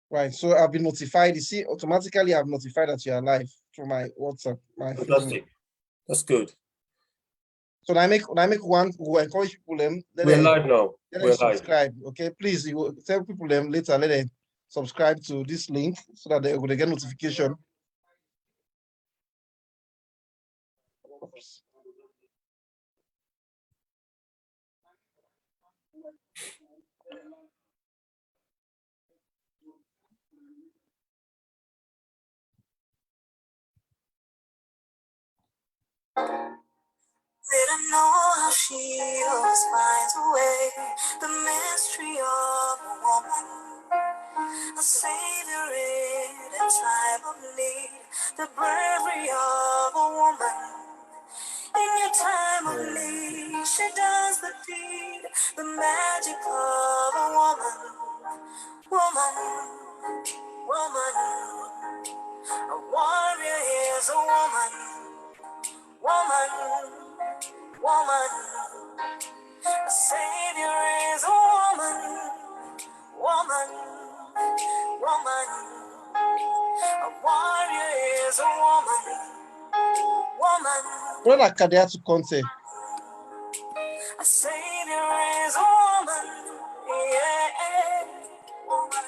Right. So I've been notified. You see, automatically I've notified that you're live through my WhatsApp, my phone. Fantastic. That's good. So when I make one who encourage people them. We're live now. Let We're them live. subscribe. Okay, please, you will tell people them later. Let them subscribe to this link so that they will get notification. Oops. They don't know how she always finds a way. The mystery of a woman, a savior in a time of need. The bravery of a woman. In your time of need, she does the deed. The magic of a woman. Woman, woman. A warrior is a woman. Woman, woman. A savior is a woman, woman, woman. A warrior is a woman, woman. What are Kadiatu Conte? A savior is a woman, yeah, woman,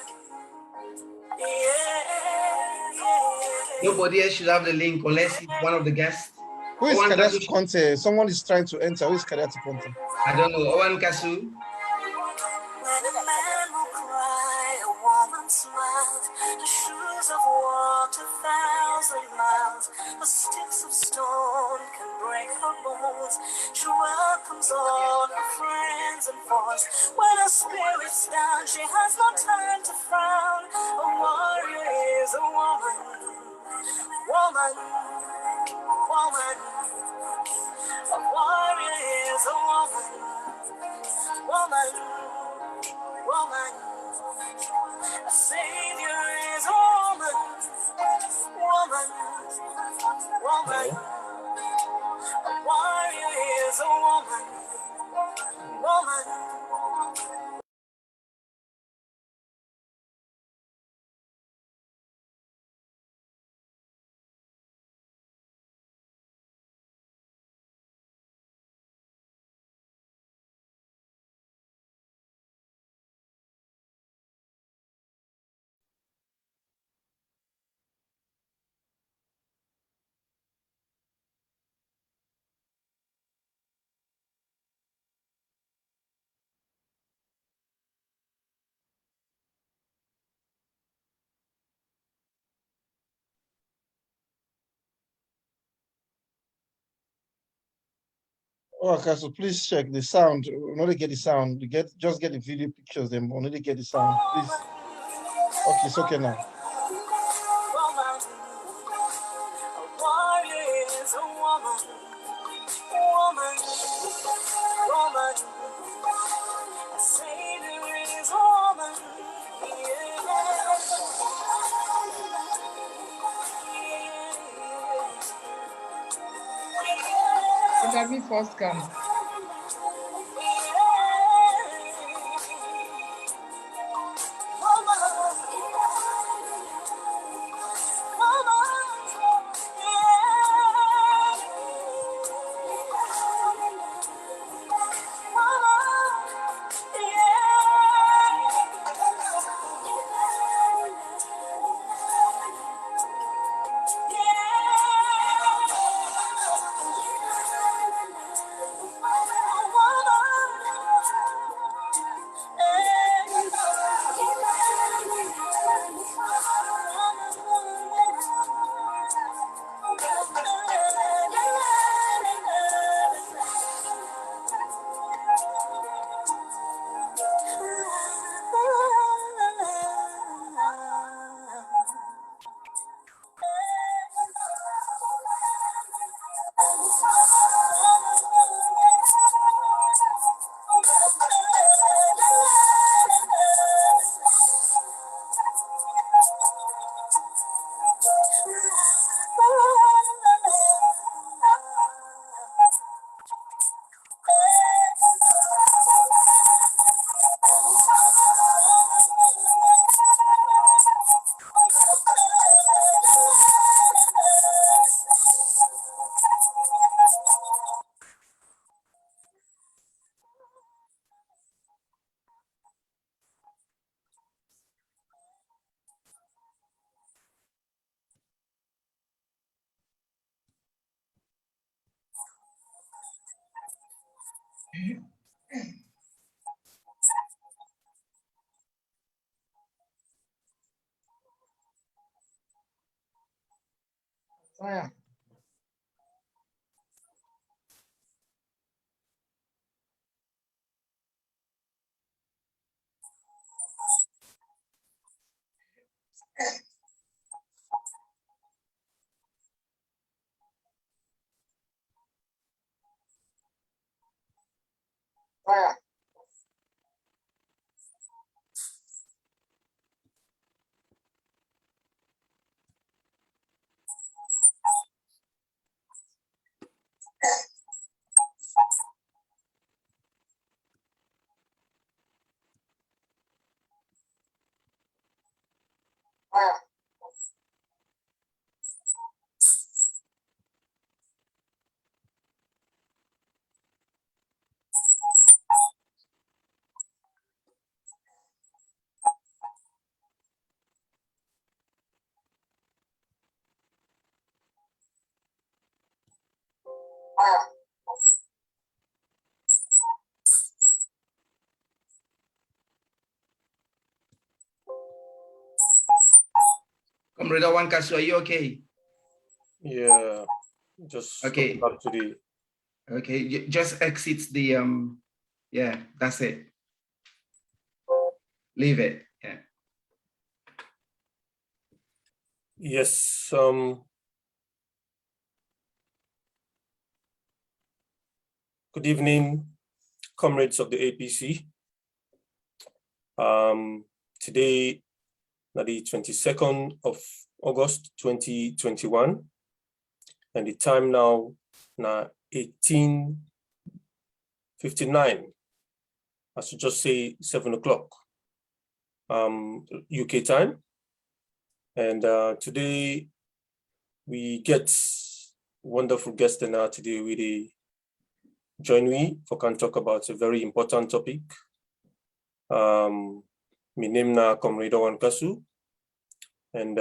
yeah. Nobody else should have the link unless it's one of the guests. Who is Kadiatu Conte? Someone is trying to enter. Who is Kadiatu Conte? I don't know. Owen Kasu. When a man will cry, a woman smiles. The shoes of war 2,000 miles. The sticks of stone can break her bones. She welcomes all her friends and foes. When her spirit's down, she has no time to frown. A warrior is a woman, woman, woman. A warrior is a woman, woman, woman. A savior is a woman, woman, woman. A warrior is a woman, woman. Oh, okay, so please check the sound. We not get the sound. You just get the video pictures. Then we only get the sound. Please. Okay, it's okay now. Woman. A warrior is a woman, woman, woman. A savior is a woman, So that me first come. Fire. Fire. Fire. Fire. Comrade Wankasu, are you okay? Yeah, just Okay. back to the. Okay, just exit the yeah, that's it. Leave it. Yeah. Yes. Good evening, comrades of the APC. Today, the 22nd of August 2021, and the time now 18:59. I should just say 7 o'clock UK time. And today we get wonderful guest and today we join me for can talk about a very important topic. My name na Comrade Wankasu, and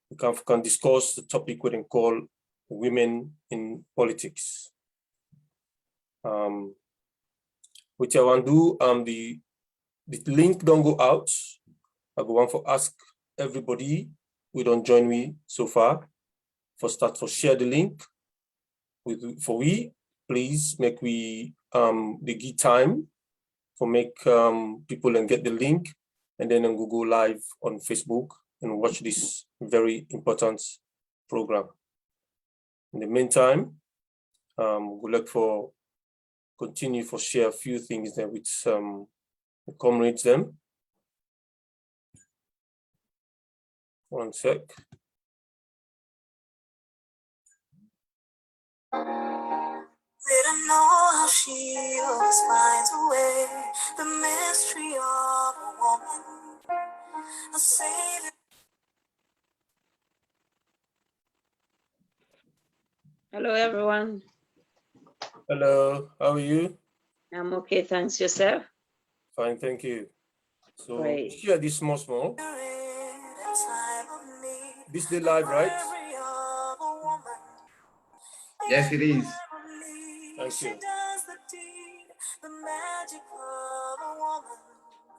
we can discuss the topic we can call women in politics. Which I want to do, the link don't go out. I go want to ask everybody who don't join me so far for share the link for we, please make we the give time for make people and get the link, and then go live on Facebook and watch this very important program. In the meantime, good luck for continue for share a few things there with some comrades them. One sec. Didn't know how she always finds a way, the mystery of a woman, a savior. Hello, everyone. Hello, how are you? I'm okay, thanks. Yourself? Fine, thank you. So Great. share this small. This day live, right? Yes, it is. Thank you.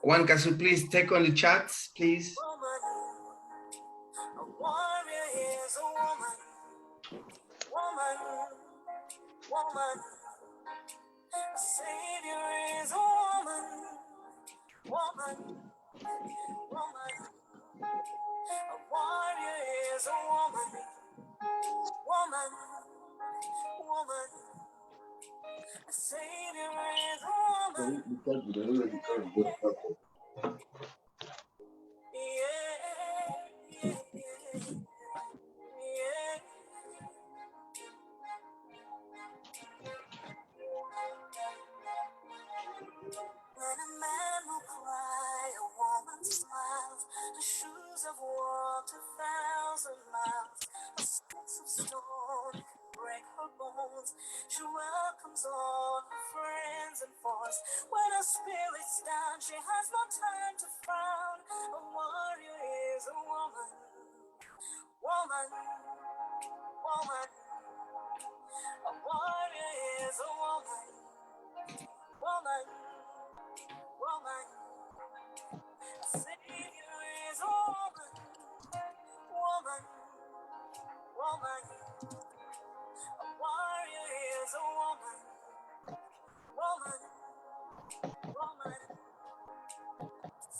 Wankasu, please take on the chats, please. A warrior is a woman, woman. A savior is a woman. A warrior is a woman. A savior is a woman. When a man will cry, a woman smiles. The shoes have walked 1,000 miles. A sticks of stone can break her bones. She welcomes all her friends and foes. When her spirit's down, she has no time to frown. A warrior is a woman. A warrior is a woman. woman, woman. Savior is a woman, woman, woman. A warrior is a woman, woman, woman.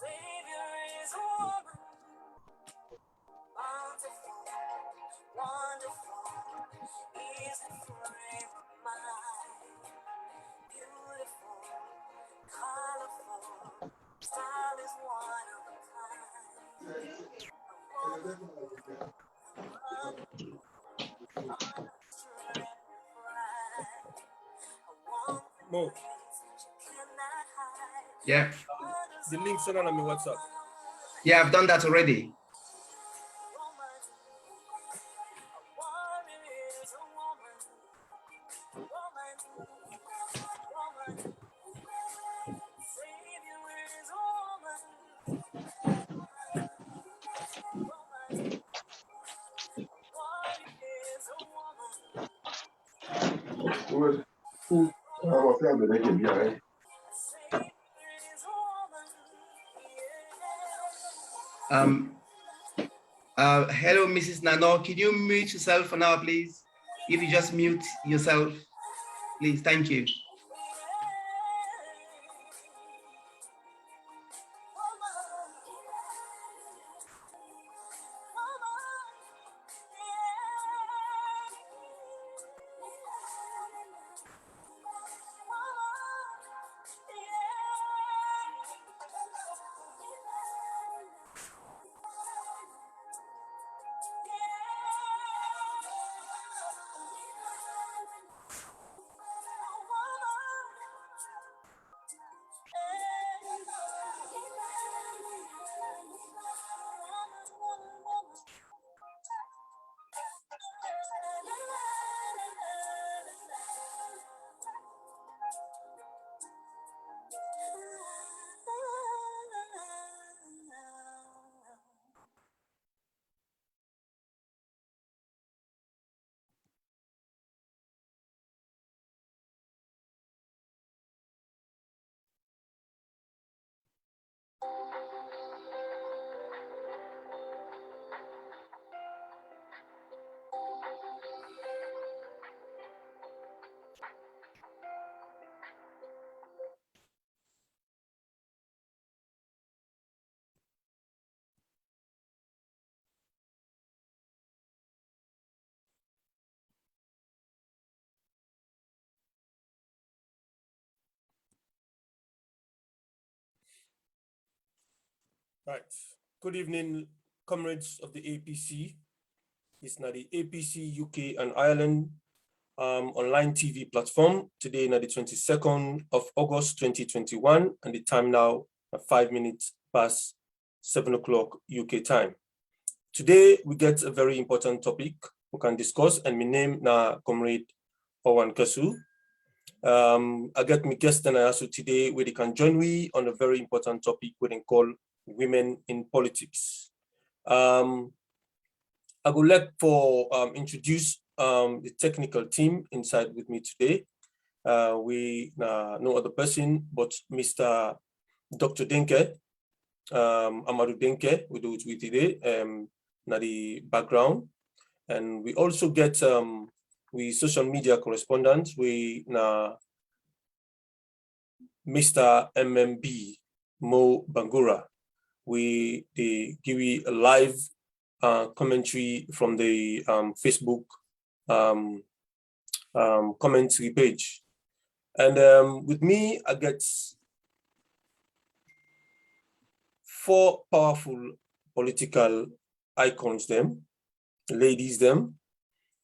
Savior is a woman, bountiful, wonderful is the frame of mind, beautiful, colorful, style is one of a kind. A woman, honor, strength, and pride. A woman Mo, she cannot hide. Yeah. the link sent on my WhatsApp. Yeah, I've done that already. Woman, a warrior is a woman, woman, woman. Savior is a woman, woman. Warrior is a woman, Savior is a woman. Hello, Mrs. Nano. Can you mute yourself for now, please? If you just mute yourself, please. Thank you. Right. Good evening, comrades of the APC. It's now the APC UK and Ireland online TV platform. Today, now the 22nd of August 2021, and the time now at 5 minutes past 7 o'clock UK time. Today, we get a very important topic we can discuss, and my name na Comrade Owan Kasu. I get my guest and I also today where they can join me on a very important topic we can call women in politics. I would like for introduce the technical team inside with me today. We no other person but Mr. Dr. Denke, Amadou Denke, we do it with today, na the background. And we also get we social media correspondents, we na Mr. MMB, Mo Bangura. We give you a live commentary from the Facebook commentary page. And with me, I get 4 powerful political icons them, ladies them.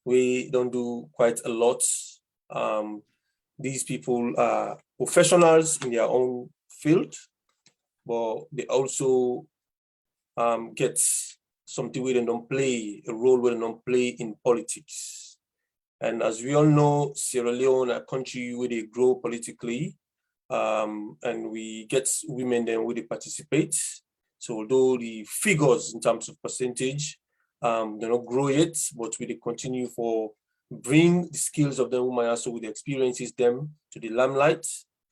We don't do quite a lot. These people are professionals in their own field, but they also get something where they don't play, a role where they don't play in politics. And as we all know, Sierra Leone, a country where they grow politically, and we get women then where they participate. So although the figures in terms of percentage, they not grow yet, but we continue for bring the skills of the women also with the experiences them to the limelight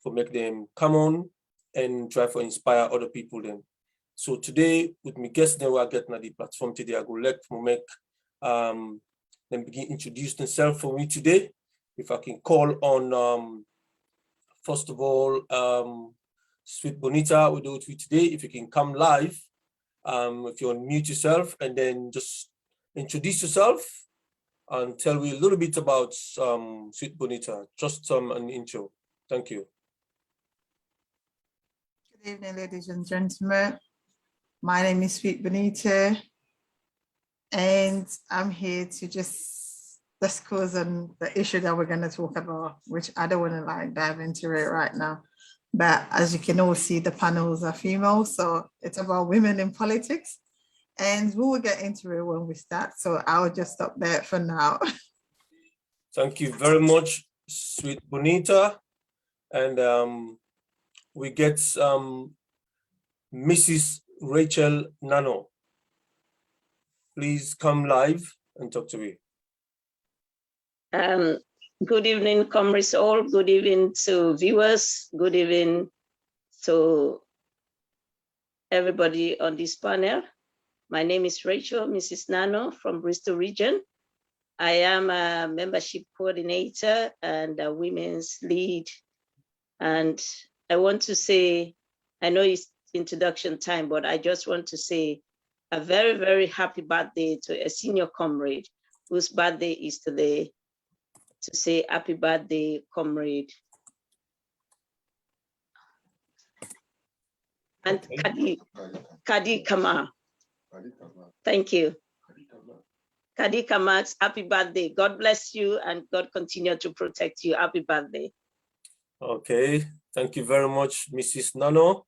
for make them come on and try to inspire other people then. So today, with me guests, then we are getting at the platform today. I go let me make them begin introduce themselves for me today. If I can call on first of all, Sweet Bonita, we do it with today. If you can come live, if you unmute yourself and then just introduce yourself and tell me a little bit about Sweet Bonita, just an intro. Thank you. Good evening, ladies and gentlemen. My name is Sweet Bonita, and I'm here to just discuss on the issue that we're going to talk about, which I don't want to like dive into it right now. But as you can all see, the panels are female, so it's about women in politics. And we will get into it when we start. So I'll just stop there for now. Thank you very much, Sweet Bonita. And we get Mrs. Rachel Nano. Please come live and talk to me. Good evening, comrades all. Good evening to viewers. Good evening to everybody on this panel. My name is Rachel, Mrs. Nano from Bristol region. I am a membership coordinator and a women's lead. And I want to say, I know it's introduction time, but I just want to say a very, very happy birthday to a senior comrade whose birthday is today. To say happy birthday, comrade. And Kadi Kama. Thank you. Kadi Kamax, happy birthday. God bless you and God continue to protect you. Happy birthday. Okay, thank you very much, Mrs. Nano.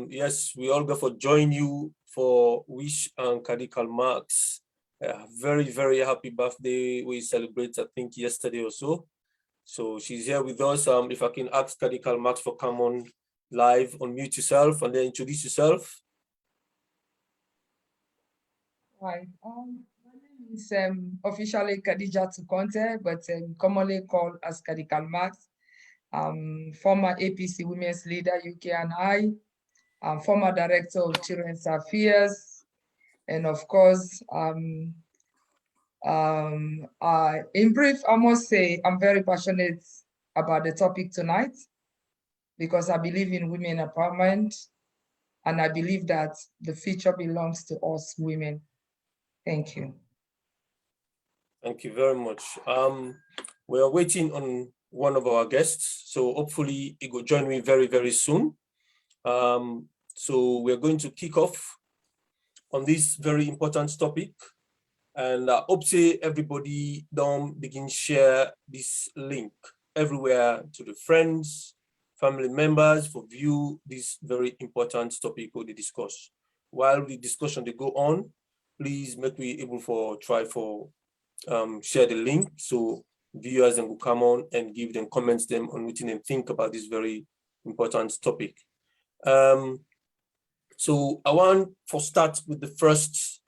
Yes, we all go for join you for wish and Kadi Kalmax. Very, very happy birthday. We celebrate, I think, yesterday or so. So she's here with us. If I can ask Kadi Kalmax for come on live, unmute yourself and then introduce yourself. Hi, my name is officially Khadija Tukonte, but commonly called as Kadi Kalmax. Former APC Women's Leader UK and I'm former Director of Children's Affairs, and of course, in brief, I must say I'm very passionate about the topic tonight because I believe in women empowerment, and I believe that the future belongs to us women. Thank you. Thank you very much. We are waiting on one of our guests, so hopefully he will join me very, very soon. So we're going to kick off on this very important topic, and I hope say everybody don't begin share this link everywhere to the friends, family members for view this very important topic we discuss. While the discussion they go on, please make me able for try for share the link so viewers and will come on and give them comments them on what they think about this very important topic. So I want to start with the first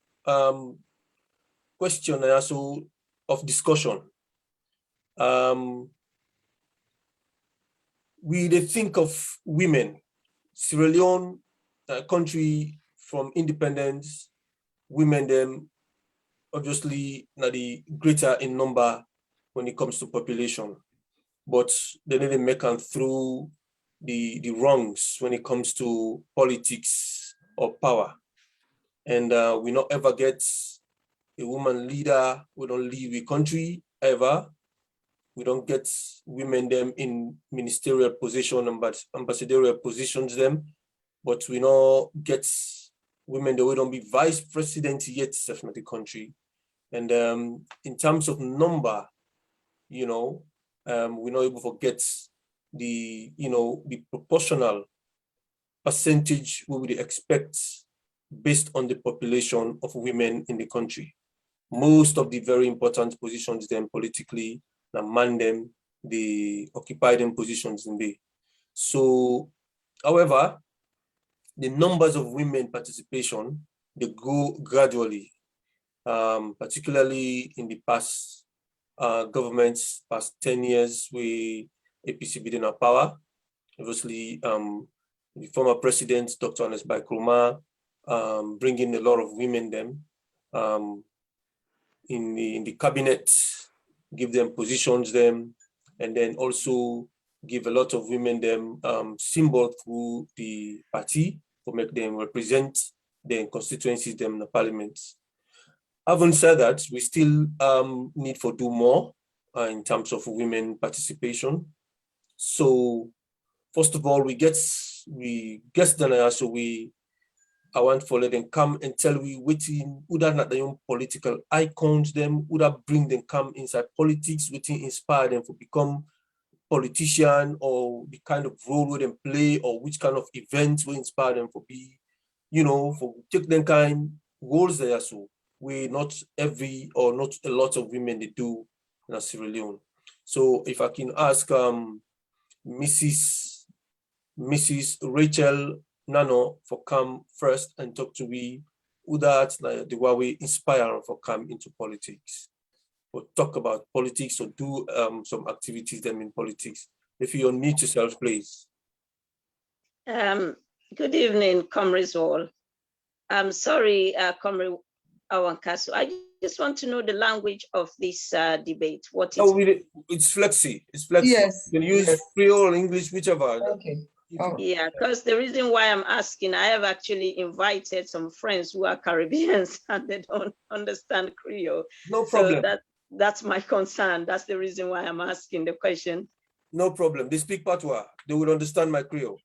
question and also of discussion. We they think of women, Sierra Leone, a country from independence, women them obviously not the greater in number when it comes to population, but they didn't make them through the wrongs when it comes to politics or power. And we not ever get a woman leader, we don't lead the country ever. We don't get women them in ministerial position and ambassadorial positions them, but we not get women that we don't be vice president yet in the country. And in terms of number, you know, we're not able to get the, you know, the proportional percentage we would expect based on the population of women in the country. Most of the very important positions then politically, the man them, they occupy them positions in the. So, however, the numbers of women participation, they go gradually, particularly in the past governments, past 10 years, we APC been in our power. obviously the former president, Dr. Anes Nkrumah, bringing a lot of women them in the cabinet, give them positions them, and then also give a lot of women them symbol through the party to make them represent their constituencies them in the parliament. Having said that, we still need to do more in terms of women participation. So first of all, we get Dana, so I want for let them come and tell we waiting, who that not their own political icons them, who that bring them come inside politics, waiting inspire them to become politician, or the kind of role we them play, or which kind of events will inspire them for be, for take them kind roles there. So we not every or not a lot of women they do in Sierra Leone. So if I can ask Mrs. Rachel Nano for come first and talk to we who that the way we inspire for come into politics, or talk about politics, or do some activities them in politics. If you unmute yourself, please. Good evening, comrades all. I'm sorry, Comrade Awankasu. I just want to know the language of this debate. What is it's flexi. It's flexi. Yes. You can use Creole or English, whichever. Okay. Oh. Yeah, because the reason why I'm asking, I have actually invited some friends who are Caribbeans and they don't understand Creole. No problem. So that's my concern. That's the reason why I'm asking the question. No problem. They speak Patois. They will understand my Creole.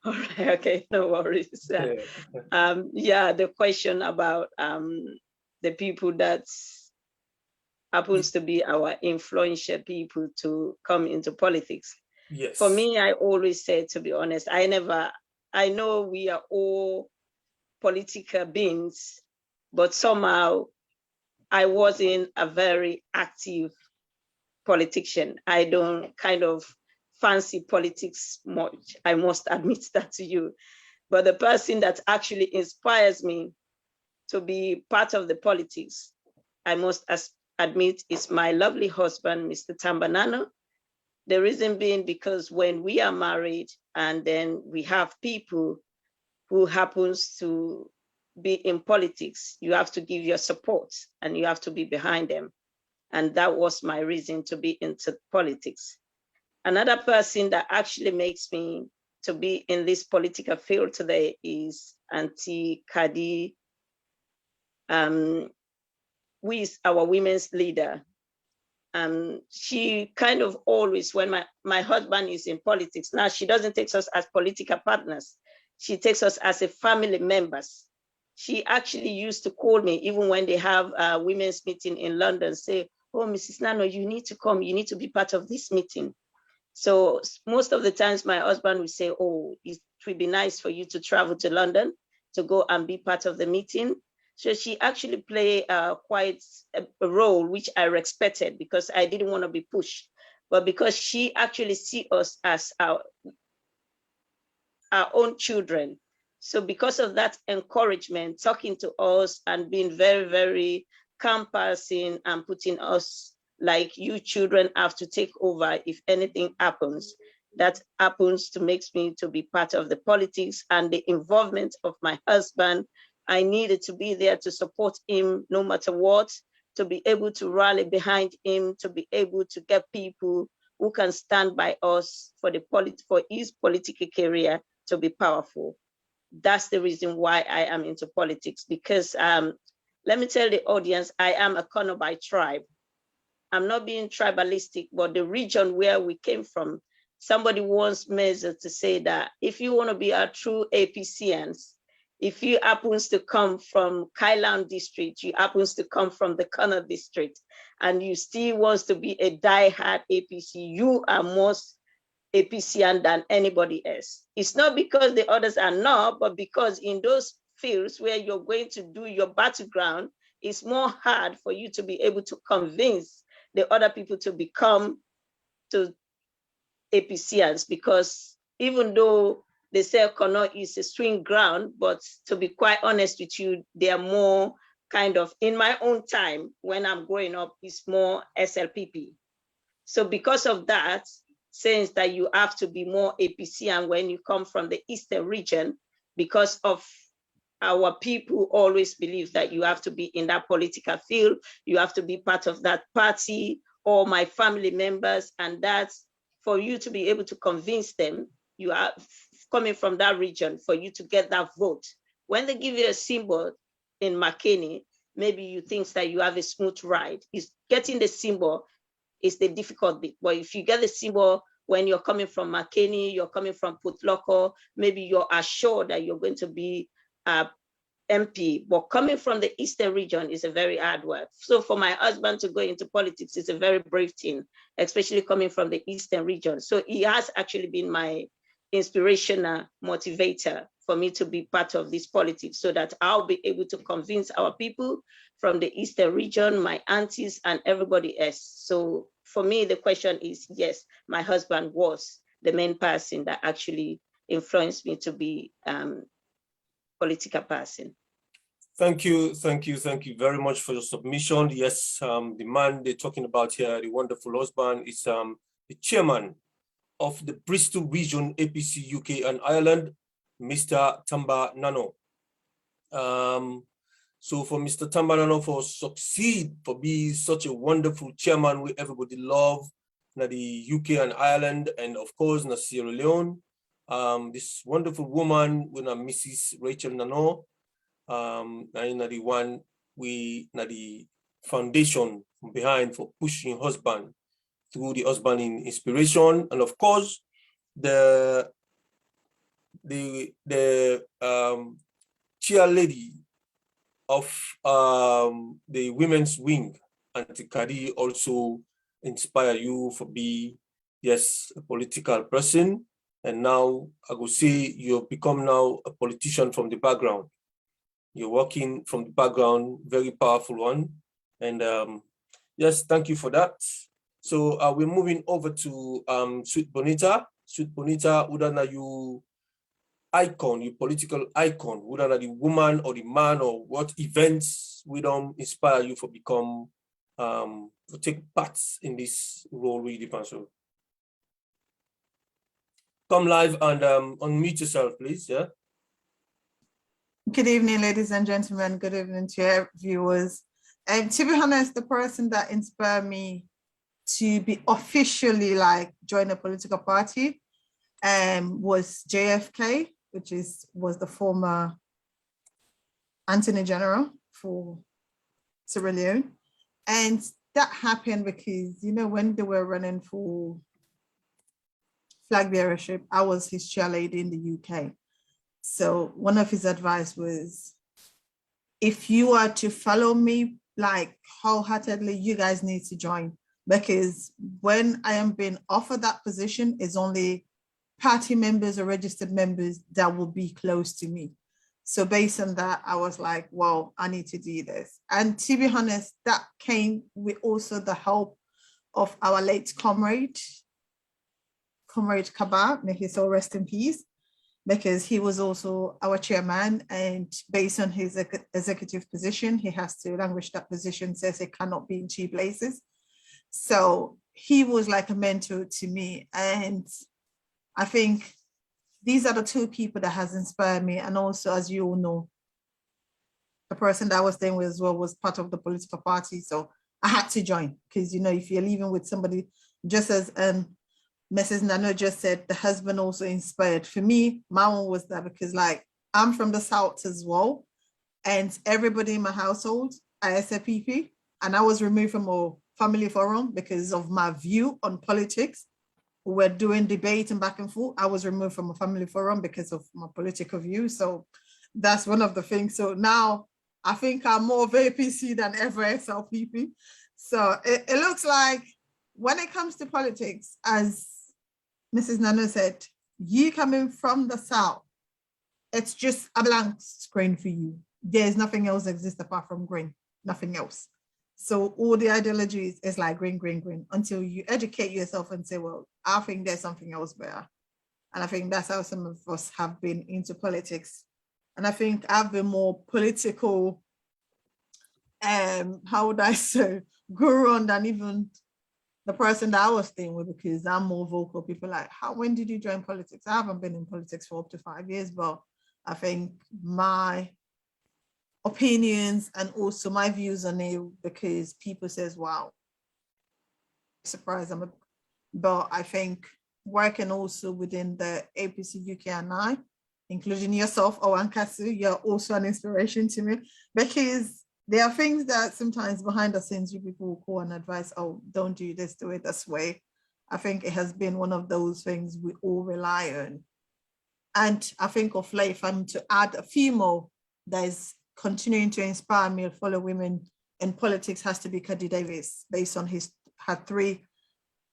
All right. Okay. No worries. Yeah. The question about the people that happens to be our influential people to come into politics. Yes. For me, I always say, to be honest, I know we are all political beings, but somehow I wasn't a very active politician. I don't kind of fancy politics much. I must admit that to you. But the person that actually inspires me to be part of the politics, I must admit, is my lovely husband, Mr. Tambanano. The reason being because when we are married and then we have people who happens to be in politics, you have to give your support and you have to be behind them. And that was my reason to be into politics. Another person that actually makes me to be in this political field today is Auntie Kadi, who is our women's leader. She kind of always, when my husband is in politics, now she doesn't take us as political partners. She takes us as a family members. She actually used to call me, even when they have a women's meeting in London, say, oh, Mrs. Nano, you need to come. You need to be part of this meeting. So most of the times my husband would say, oh, it would be nice for you to travel to London to go and be part of the meeting. So she actually played quite a role, which I respected because I didn't want to be pushed. But because she actually sees us as our own children. So because of that encouragement, talking to us and being very, very compassing and putting us like, you children have to take over if anything happens. That happens to make me to be part of the politics and the involvement of my husband. I needed to be there to support him no matter what, to be able to rally behind him, to be able to get people who can stand by us for his political career to be powerful. That's the reason why I am into politics, because let me tell the audience, I am a Konobite tribe. I'm not being tribalistic, but the region where we came from, somebody once measured to say that if you want to be a true APCans, if you happens to come from Kailan district, you happens to come from the Kana district, and you still wants to be a diehard APC, you are most APCan than anybody else. It's not because the others are not, but because in those fields where you're going to do your battleground, it's more hard for you to be able to convince the other people to become to APCans, because even though they say Kono is a swing ground, but to be quite honest with you, they are more kind of, in my own time, when I'm growing up, it's more SLPP. So because of that, sense that you have to be more APC, and when you come from the Eastern region, because of our people always believe that you have to be in that political field, you have to be part of that party, or my family members, and that's for you to be able to convince them you are coming from that region for you to get that vote. When they give you a symbol in McKinney, maybe you think that you have a smooth ride. It's getting the symbol is the difficult bit. But if you get the symbol when you're coming from McKinney, you're coming from Putloko, maybe you're assured that you're going to be MP, but coming from the Eastern region is a very hard work. So for my husband to go into politics is a very brave thing, especially coming from the Eastern region. So he has actually been my inspirational motivator for me to be part of this politics, so that I'll be able to convince our people from the Eastern region, my aunties and everybody else. So for me, the question is, yes, my husband was the main person that actually influenced me to be political person. Thank you very much for your submission. Yes, the man they're talking about here, the wonderful husband, is the chairman of the Bristol Region APC UK and Ireland, Mr. Tamba Nano. So for Mr. Tamba Nano for succeed, for being such a wonderful chairman we everybody love, na the UK and Ireland, and of course na Sierra Leone. This wonderful woman, we na Mrs. Rachel Nano, na the one we na the foundation behind for pushing husband through the husband in inspiration, and of course the chair lady of the women's wing, Auntie Kadi, also inspire you for be, yes, a political person. And now I will say you've become now a politician from the background. You're working from the background, very powerful one. And yes, thank you for that. So we're moving over to Sweet Bonita. Sweet Bonita, Udana, you icon, you political icon, Udana, the woman or the man, or what events we don't inspire you for become, to take part in this role really, so come live and unmute yourself, please. Yeah. Good evening, ladies and gentlemen. Good evening to your viewers. To be honest, the person that inspired me to be officially like join a political party was JFK, which was the former Attorney General for Sierra Leone. And that happened because, you know, when they were running for flag bearership, I was his chairlady in the UK. So one of his advice was, if you are to follow me, like wholeheartedly, you guys need to join, because when I am being offered that position, it's only party members or registered members that will be close to me. So based on that, I was like, well, I need to do this. And to be honest, that came with also the help of our late comrade Kaba, may his soul rest in peace, because he was also our chairman, and based on his executive position, he has to languish that position, says it cannot be in two places. So he was like a mentor to me. And I think these are the two people that has inspired me. And also, as you all know, the person that I was staying with as well was part of the political party. So I had to join, because, you know, if you're living with somebody, just as Mrs. Nano just said, the husband also inspired. For me, my one was that, because like I'm from the South as well, and everybody in my household are SFPP, and I was removed from a family forum because of my view on politics. We were doing debate and back and forth. I was removed from a family forum because of my political view. So that's one of the things. So now I think I'm more of APC than ever SLPP. So it looks like when it comes to politics, as Mrs. Nano said, you coming from the South, it's just a blank screen for you. There's nothing else exists apart from green, nothing else. So all the ideologies is like green, green, green, until you educate yourself and say, well, I think there's something else better. And I think that's how some of us have been into politics. And I think I've been more political, how would I say, guru than even the person that I was staying with, because I'm more vocal. People like, when did you join politics? I haven't been in politics for up to 5 years, but I think my opinions and also my views on it, because people says, wow, surprised but I think working also within the APC UK and I, including yourself, Owankasu, you're also an inspiration to me, because there are things that sometimes behind the scenes you people will call and advise, oh, don't do this, do it this way. I think it has been one of those things we all rely on. And I think of late, if I'm to add a few more that is continuing to inspire me, fellow women in politics, has to be Kadi Davis, based on her 3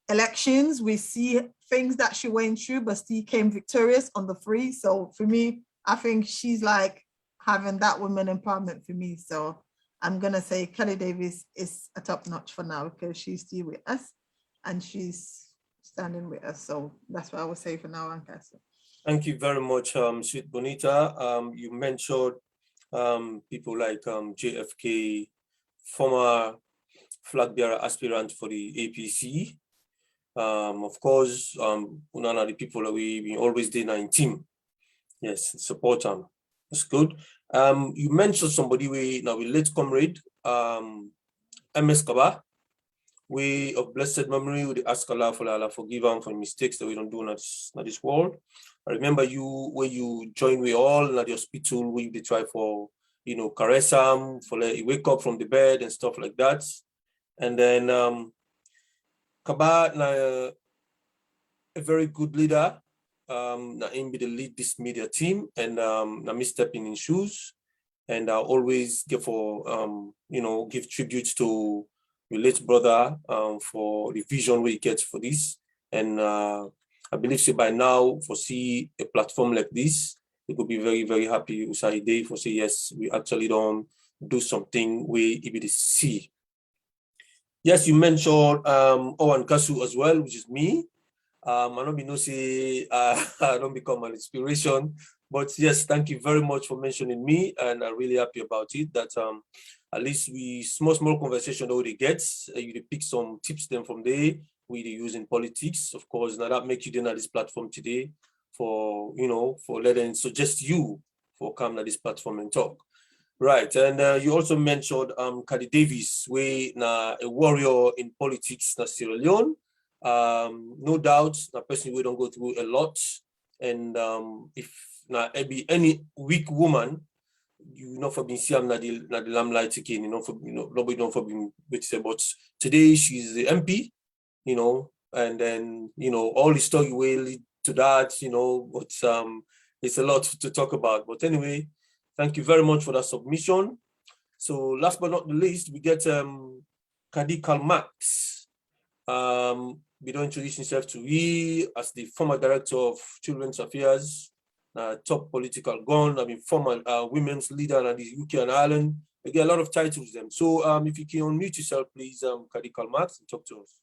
elections. We see things that she went through, but still came victorious on the 3. So for me, I think she's like having that women empowerment for me. So I'm gonna say Kelly Davis is a top notch for now, because she's still with us and she's standing with us. So that's what I would say for now, Ankasa. Thank you very much, Sweet Bonita. You mentioned people like JFK, former flag bearer aspirant for the APC. Of course, one of the people that we always did in team. Yes, support them. That's good. You mentioned somebody we late comrade, MS Kaba. We of blessed memory, we ask Allah for forgive him for mistakes that we don't do in this world. I remember you when you joined we all in the hospital, we did try for caress him, for let you wake up from the bed and stuff like that. And then Kaba a very good leader. Na him be the lead this media team, and na me stepping in shoes, and I always give give tribute to your late brother for the vision we get for this, and I believe so by now for see a platform like this, it would be very, very happy Usai Day for say yes, we actually don't do something we EBD see. Yes, you mentioned Owan Kasu as well, which is me. I don't be no say I don't become an inspiration, but yes, thank you very much for mentioning me, and I'm really happy about it. That at least we small conversation that we get, you pick some tips then from there we use in politics. Of course, now that make you then at this platform today for for letting suggest you for come to this platform and talk. Right, and you also mentioned Kadi Davis, we na a warrior in politics na Sierra Leone. No doubt, a person we don't go through a lot, and if na any weak woman, you know for being seen na the limelight again, nobody don't for being say, but today she's the MP, and then all the story will lead to that, but it's a lot to talk about. But anyway, thank you very much for that submission. So last but not the least, we get Kadi Kalmax. We don't introduce himself to we as the former director of Children's Affairs, top political gun. I mean, former women's leader in the UK and Ireland. We get a lot of titles them. So if you can unmute yourself, please, Kadi Kalmax, and talk to us.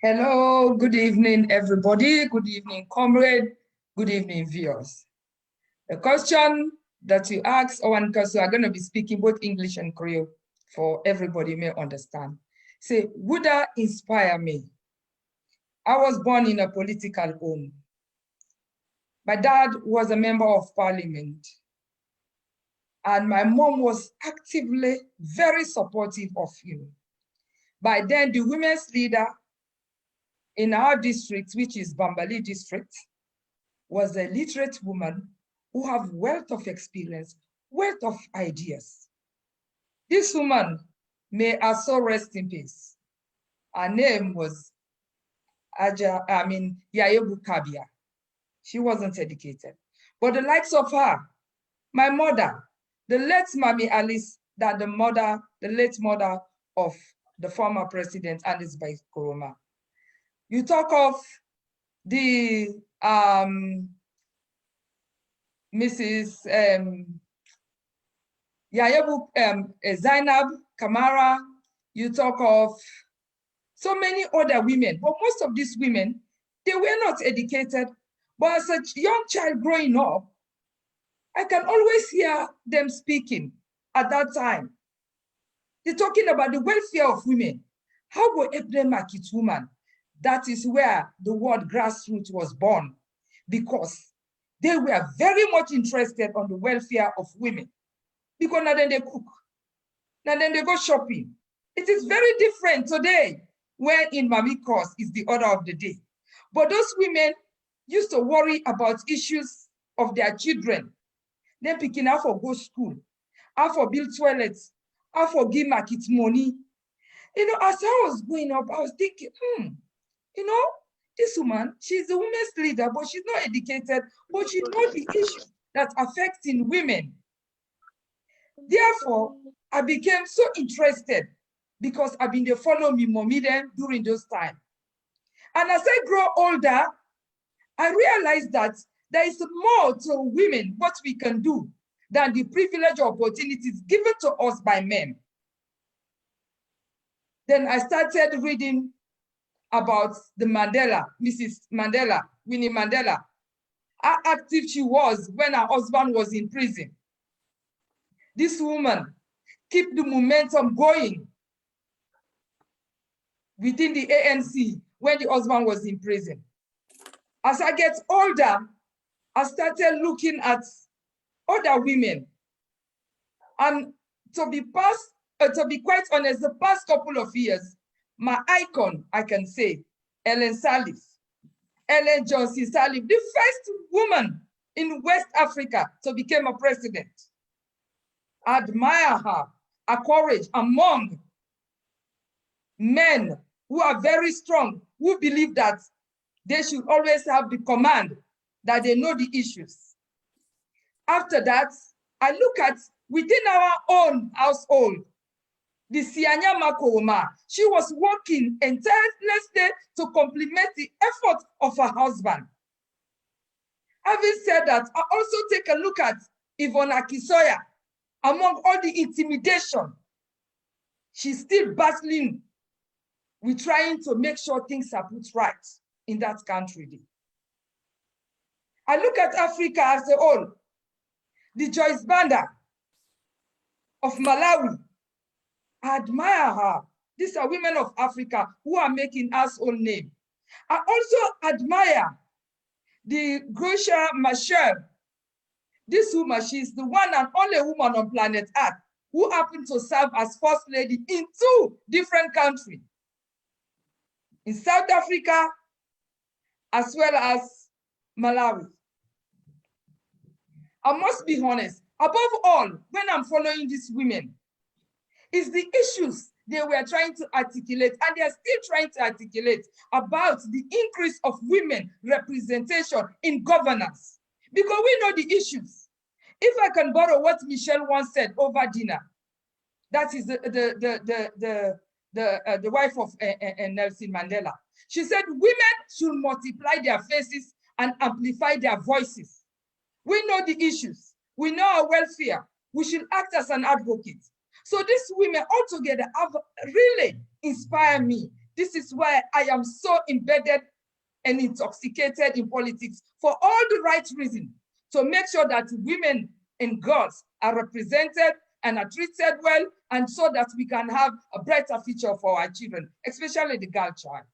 Hello, good evening, everybody. Good evening, comrade. Good evening, viewers. The question that you asked, Owan Kasu, are going to be speaking both English and Creole for everybody may understand. Say, would that inspire me? I was born in a political home. My dad was a member of parliament, and my mom was actively very supportive of him. By then, the women's leader in our district, which is Bambali district, was a literate woman who have wealth of experience, wealth of ideas. This woman, may her soul rest in peace. Her name was Yayebu Kabia. She wasn't educated. But the likes of her, my mother, the late Mami Alice, the late mother of the former president, Alice Bai Koroma. You talk of the Mrs. Yayebu Zainab Kamara, you talk of so many other women, but most of these women, they were not educated, but as a young child growing up, I can always hear them speaking at that time. They're talking about the welfare of women, How go help them market woman? That is where the word grassroots was born, because they were very much interested on the welfare of women. Because now then they cook, now then they go shopping. It is very different today, where in Mami course is the order of the day. But those women used to worry about issues of their children. Then picking how for go school, how for build toilets, how for give market money. You know, as I was growing up, I was thinking, you know, this woman, she's a women's leader, but she's not educated, but she knows the issues that affecting women. Therefore, I became so interested because I've been there follow me mommy them during those times. And as I grow older, I realized that there is more to women, what we can do, than the privilege or opportunities given to us by men. Then I started reading about the Mandela, Mrs. Mandela, Winnie Mandela, how active she was when her husband was in prison. This woman keep the momentum going within the ANC when the husband was in prison. As I get older, I started looking at other women. And to be quite honest, the past couple of years, my icon, I can say, Ellen Johnson Sirleaf, the first woman in West Africa to become a president. I admire her courage among men who are very strong, who believe that they should always have the command, that they know the issues. After that, I look at within our own household, the Sianya Makoma, she was working tirelessly to complement the effort of her husband. Having said that, I also take a look at Yvonne Akisoya. Among all the intimidation, she's still battling with trying to make sure things are put right in that country. I look at Africa as a whole. The Joyce Banda of Malawi, I admire her. These are women of Africa who are making household name. I also admire the Gracia Machel. This woman, she's the one and only woman on planet Earth who happened to serve as first lady in 2 different countries. In South Africa, as well as Malawi. I must be honest, above all, when I'm following these women, is the issues they were trying to articulate, and they're still trying to articulate about the increase of women representation in governance. Because we know the issues. If I can borrow what Michelle once said over dinner, that is the wife of Nelson Mandela. She said, women should multiply their faces and amplify their voices. We know the issues. We know our welfare. We should act as an advocate. So these women altogether have really inspired me. This is why I am so embedded and intoxicated in politics for all the right reasons, to make sure that women and girls are represented and are treated well, and so that we can have a brighter future for our children, especially the girl child.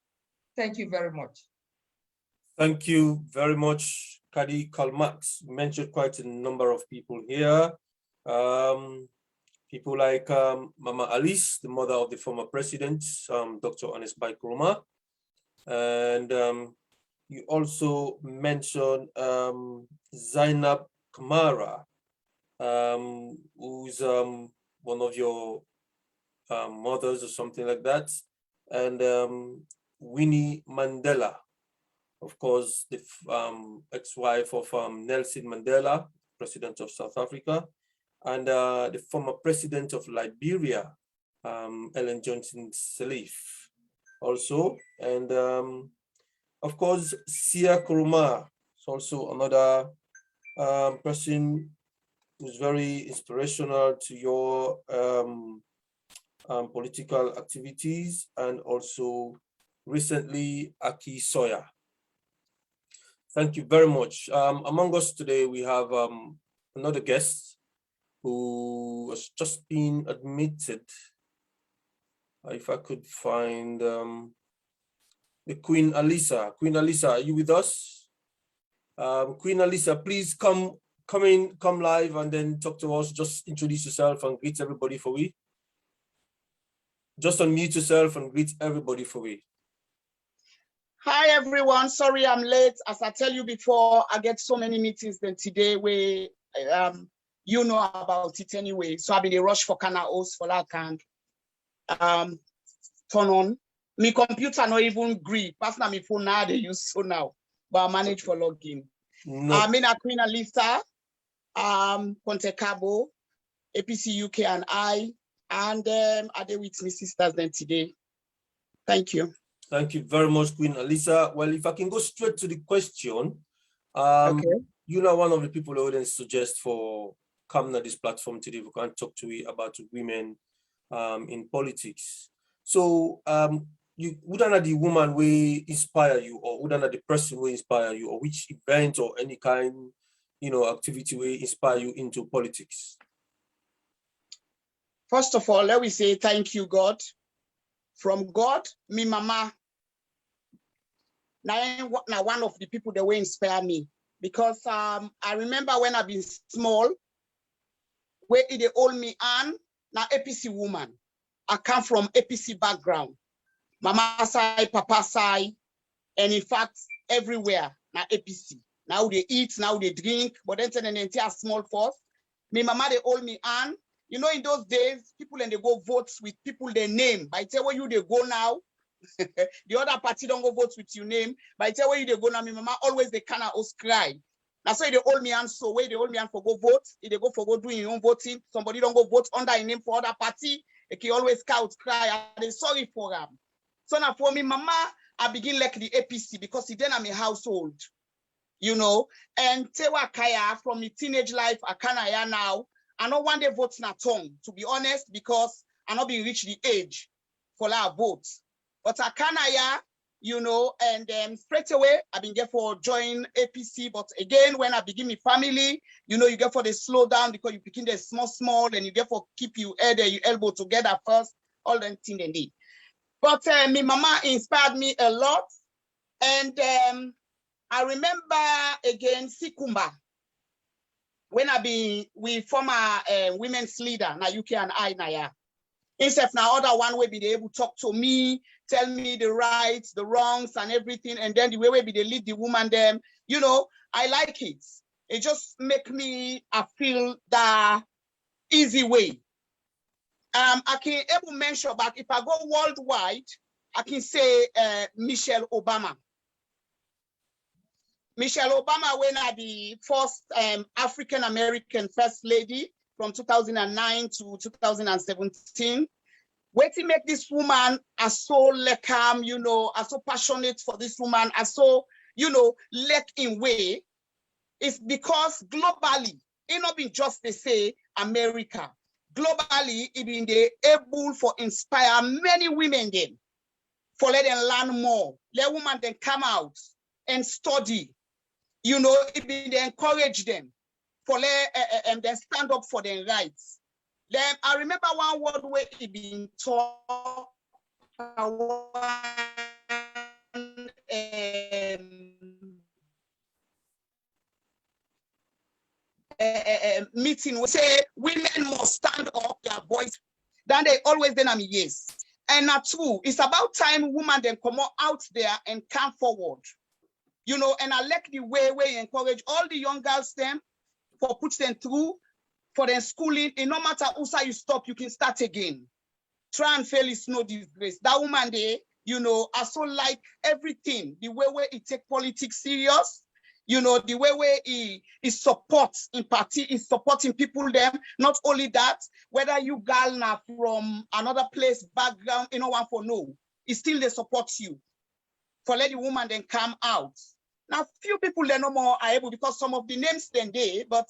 Thank you very much. Thank you very much, Kadi Kalmax. You mentioned quite a number of people here. People like Mama Alice, the mother of the former president, Dr. Honest Bai Nkrumah. And you also mentioned Zainab Kamara, who's one of your mothers or something like that. And Winnie Mandela, of course, the ex-wife of Nelson Mandela, president of South Africa, and the former president of Liberia, Ellen Johnson Sirleaf, also. And of course, Sia Nkrumah is also another person who's very inspirational to your political activities, and also recently Aki Soya. Thank you very much. Among us today, we have another guest who has just been admitted If I could find the Queen Alisa. Queen Alisa, are you with us? Queen Alisa, please come live and then talk to us. Just introduce yourself and greet everybody for we. Just unmute yourself and greet everybody for we. Hi everyone, sorry I'm late. As I tell you before, I get so many meetings than today where you know about it anyway. So I've been a rush for Kana host for that kind. Turn on. My computer not even agree. Personally, my phone now they use so now, but I manage for login. No. I'm in a Queen Alisa, Ponte Cabo, APC UK and I are there with me sisters then today. Thank you. Thank you very much, Queen Alisa. Well, if I can go straight to the question, Okay. you know, one of the people I would suggest for coming on this platform today, we can talk to you about women in politics. So, you wouldn't the woman will inspire you, or wouldn't the person will inspire you, or which event or any kind, you know, activity will inspire you into politics? First of all, let me say thank you, God. From God, me mama. Now one of the people that will inspire me, because I remember when I've been small, where they hold me on, now APC woman. I come from APC background. Mama side, papa side, and in fact, everywhere, now APC. Now they eat, now they drink, but then an entire small force. Me mama, they hold me on. You know, in those days, people and they go vote with people they name. By tell where you they go now, the other party don't go vote with your name. By tell where you they go now, me mama always they kind of cry. That's why they hold me on so way they hold me on for go vote. If they go for go doing your own voting, somebody don't go vote under a name for other party. They can always count, cry, and they sorry for them. So now for me, mama, I begin like the APC because then I'm a household, you know. And Tewa Kaya from the teenage life, I can't now. I don't want to vote na tongue, to be honest, because I not be reach the age for our votes. But I can't, you know, and straight away I've been get for join APC. But again, when I begin my family, you know, you get for the slow down because you begin the small, and you get for keep your head and your elbow together first, all the thing they need. But my mama inspired me a lot. And I remember again, Sikumba, when I be with former women's leader, na UK and I, Naya. Instead now other one will be able to talk to me, tell me the rights, the wrongs and everything. And then the way we be they lead the woman them, you know, I like it. It just make me, I feel the easy way. I can able mention back, if I go worldwide, I can say Michelle Obama. Michelle Obama, when I the first African-American first lady from 2009 to 2017. Wait to make this woman are so calm, you know, are so passionate for this woman, are so, you know, in way. It's because globally, it not been just they say America. Globally, it been they able for inspire many women then, for let them learn more. Let women then come out and study. You know, it be they encourage them for let them stand up for their rights. Then I remember one word where it been taught meeting. We say women must stand up their voice. Then they always then I'm yes. And that's true. It's about time women then come out there and come forward. You know, and I like the way we encourage all the young girls them for put them through for their schooling. And no matter who say you stop, you can start again. Try and fail is no disgrace. That woman there, you know, I so like everything. The way where he take politics serious, you know, the way where he supports in party, is supporting people them. Not only that, whether you girl now from another place, background, you know, one for no, it still they support you. For let the woman then come out. Now, few people they no more are able because some of the names then they, but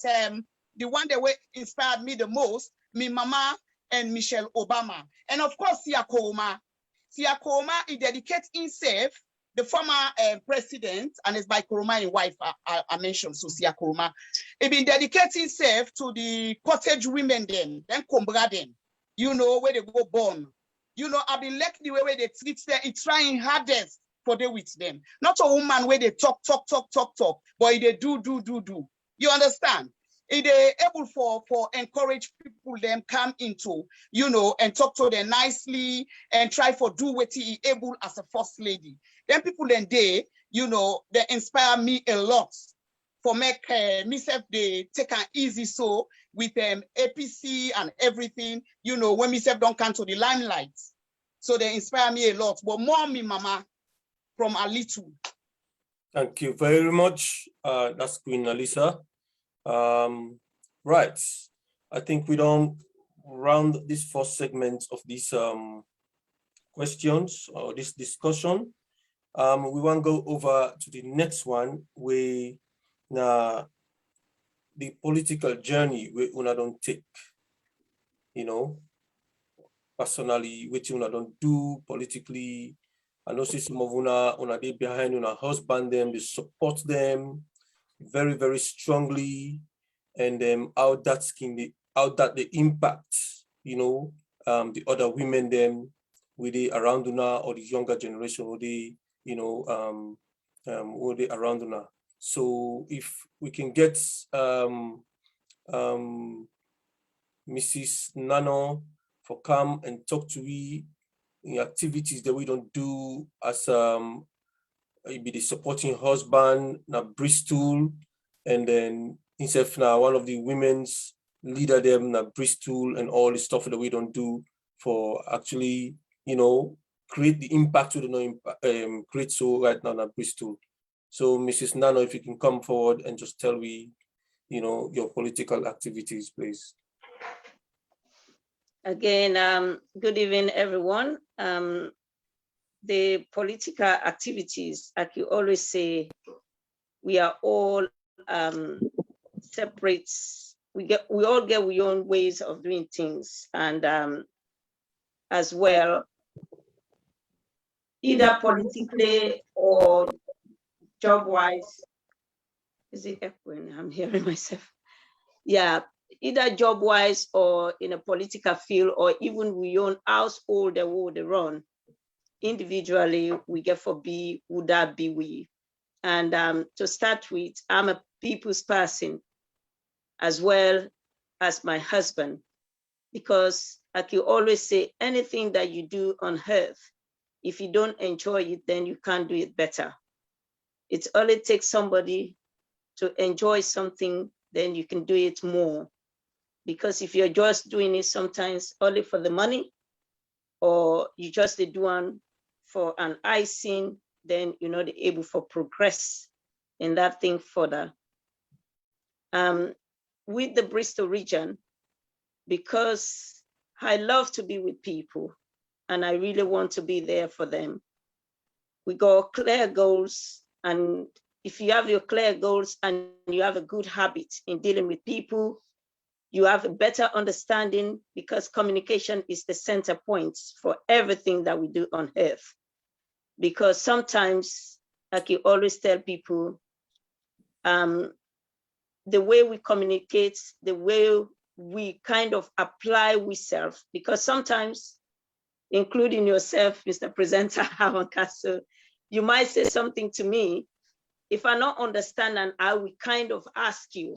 the one that inspired me the most, me mama and Michelle Obama. And of course, Sia Koroma. Sia Koroma, he dedicates himself, the former president, and it's by Koroma and wife I mentioned, so Sia Koroma. He been dedicating himself to the cottage women then Kombra then, you know, where they go born. I be like the way they treat them, it's trying hardest for them with them. Not a woman where they talk, but they do. You understand? If they able for encourage people them come into, and talk to them nicely and try for do what he able as a first lady. Then people then they inspire me a lot for make myself they take an easy so with APC and everything, when myself don't come to the limelight. So they inspire me a lot. But more me mama from a little. Thank you very much. That's Queen Alisa. Right. I think we don't round this first segment of these questions or this discussion. We want to go over to the next one where the political journey we una don't take, personally, which una don't do politically. I know some of una they behind una husband them, they support them very, very strongly, and how that they impact, the other women them with the around una or the younger generation or the who they around una. So if we can get Mrs. Nano for come and talk to we in activities that we don't do as it be the supporting husband na Bristol, and then himself now one of the women's leader them na Bristol, and all the stuff that we don't do for actually create the impact to the create so right now na Bristol. So Mrs. Nano, if you can come forward and just tell me your political activities, please. Again, good evening, everyone. The political activities, like you always say, we are all separate. We all get our own ways of doing things, and as well, either politically or job-wise. Is it echoing? I'm hearing myself. Yeah, either job-wise or in a political field, or even we own household the way they run. Individually, we get for be, would that be we? And to start with, I'm a people's person as well as my husband, because like you always say, anything that you do on earth, if you don't enjoy it, then you can't do it better. It only takes somebody to enjoy something, then you can do it more. Because if you're just doing it sometimes only for the money, or you just do one for an icing, then you're not able to progress in that thing further. With the Bristol region, because I love to be with people and I really want to be there for them, we got clear goals. And if you have your clear goals and you have a good habit in dealing with people, you have a better understanding, because communication is the center point for everything that we do on earth. Because sometimes, like you always tell people, the way we communicate, the way we kind of apply ourselves, because sometimes, including yourself, Mr. Presenter, Hawan Castle, you might say something to me. If I don't understand, and I will kind of ask you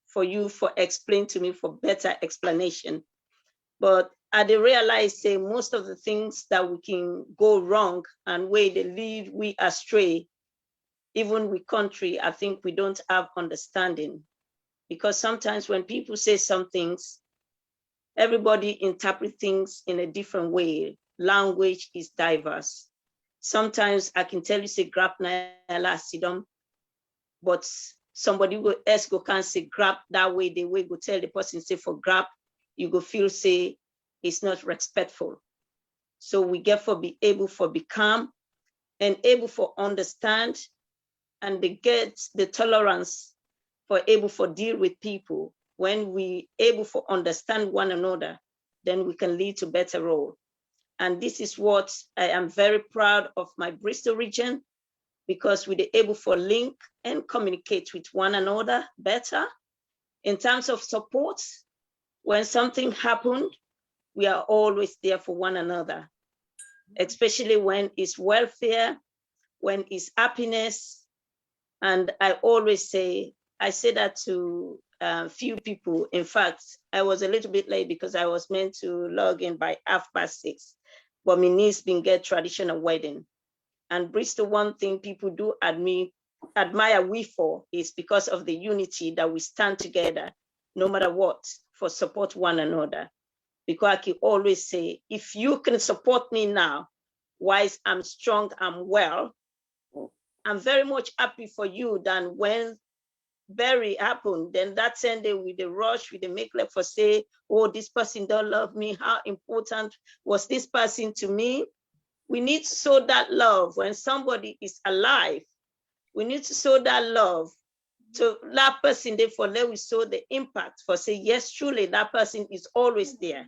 for explain to me for better explanation. But I did realize, say, most of the things that we can go wrong and where they lead we astray, even with country, I think we don't have understanding. Because sometimes when people say some things, everybody interprets things in a different way. Language is diverse. Sometimes I can tell you, say, grab na sidom, but somebody else can't say grab that way, the way go tell the person, say for grab, you go feel, say, it's not respectful. So we get for be able for be calm and able for understand, and they get the tolerance for able for deal with people. When we able for understand one another, then we can lead to better role. And this is what I am very proud of my Bristol region, because we're able for link and communicate with one another better. In terms of support, when something happened, we are always there for one another. especially when it's welfare, when it's happiness. And I always say, I say that to few people. In fact, I was a little bit late because I was meant to log in by 6:30, but my niece been get traditional wedding. And Bristol, one thing people do admire we for is because of the unity that we stand together, no matter what, for support one another. Because I can always say, if you can support me now, whilst I'm strong, I'm well, I'm very much happy for you than when Berry happened. Then that same day with the rush, with the make-up for say, oh, this person don't love me. How important was this person to me? We need to show that love when somebody is alive. We need to show that love to that person. Therefore, let we show the impact for say, yes, truly, that person is always there.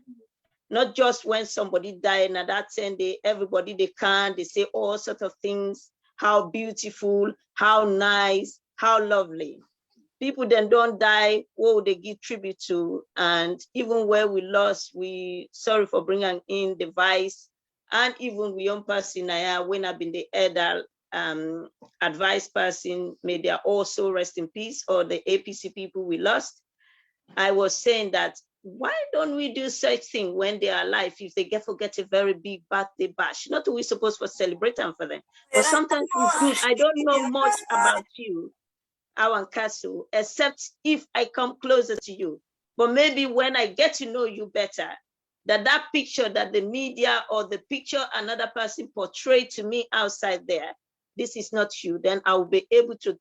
Not just when somebody died, and that same day, everybody they say all sorts of things, how beautiful, how nice, how lovely. People then don't die, what would they give tribute to? And even where we lost, we sorry for bringing in the vice, and even we own person, when I've been the elder advice person, may they also rest in peace, or the APC people we lost. I was saying that, why don't we do such thing when they are alive? If they forget a very big birthday bash, not we supposed to celebrate them for them, but sometimes it's good. I don't know much about you, our castle, except if I come closer to you. But maybe when I get to know you better, that picture that the media or the picture another person portrayed to me outside there, this is not you, then I will be able to,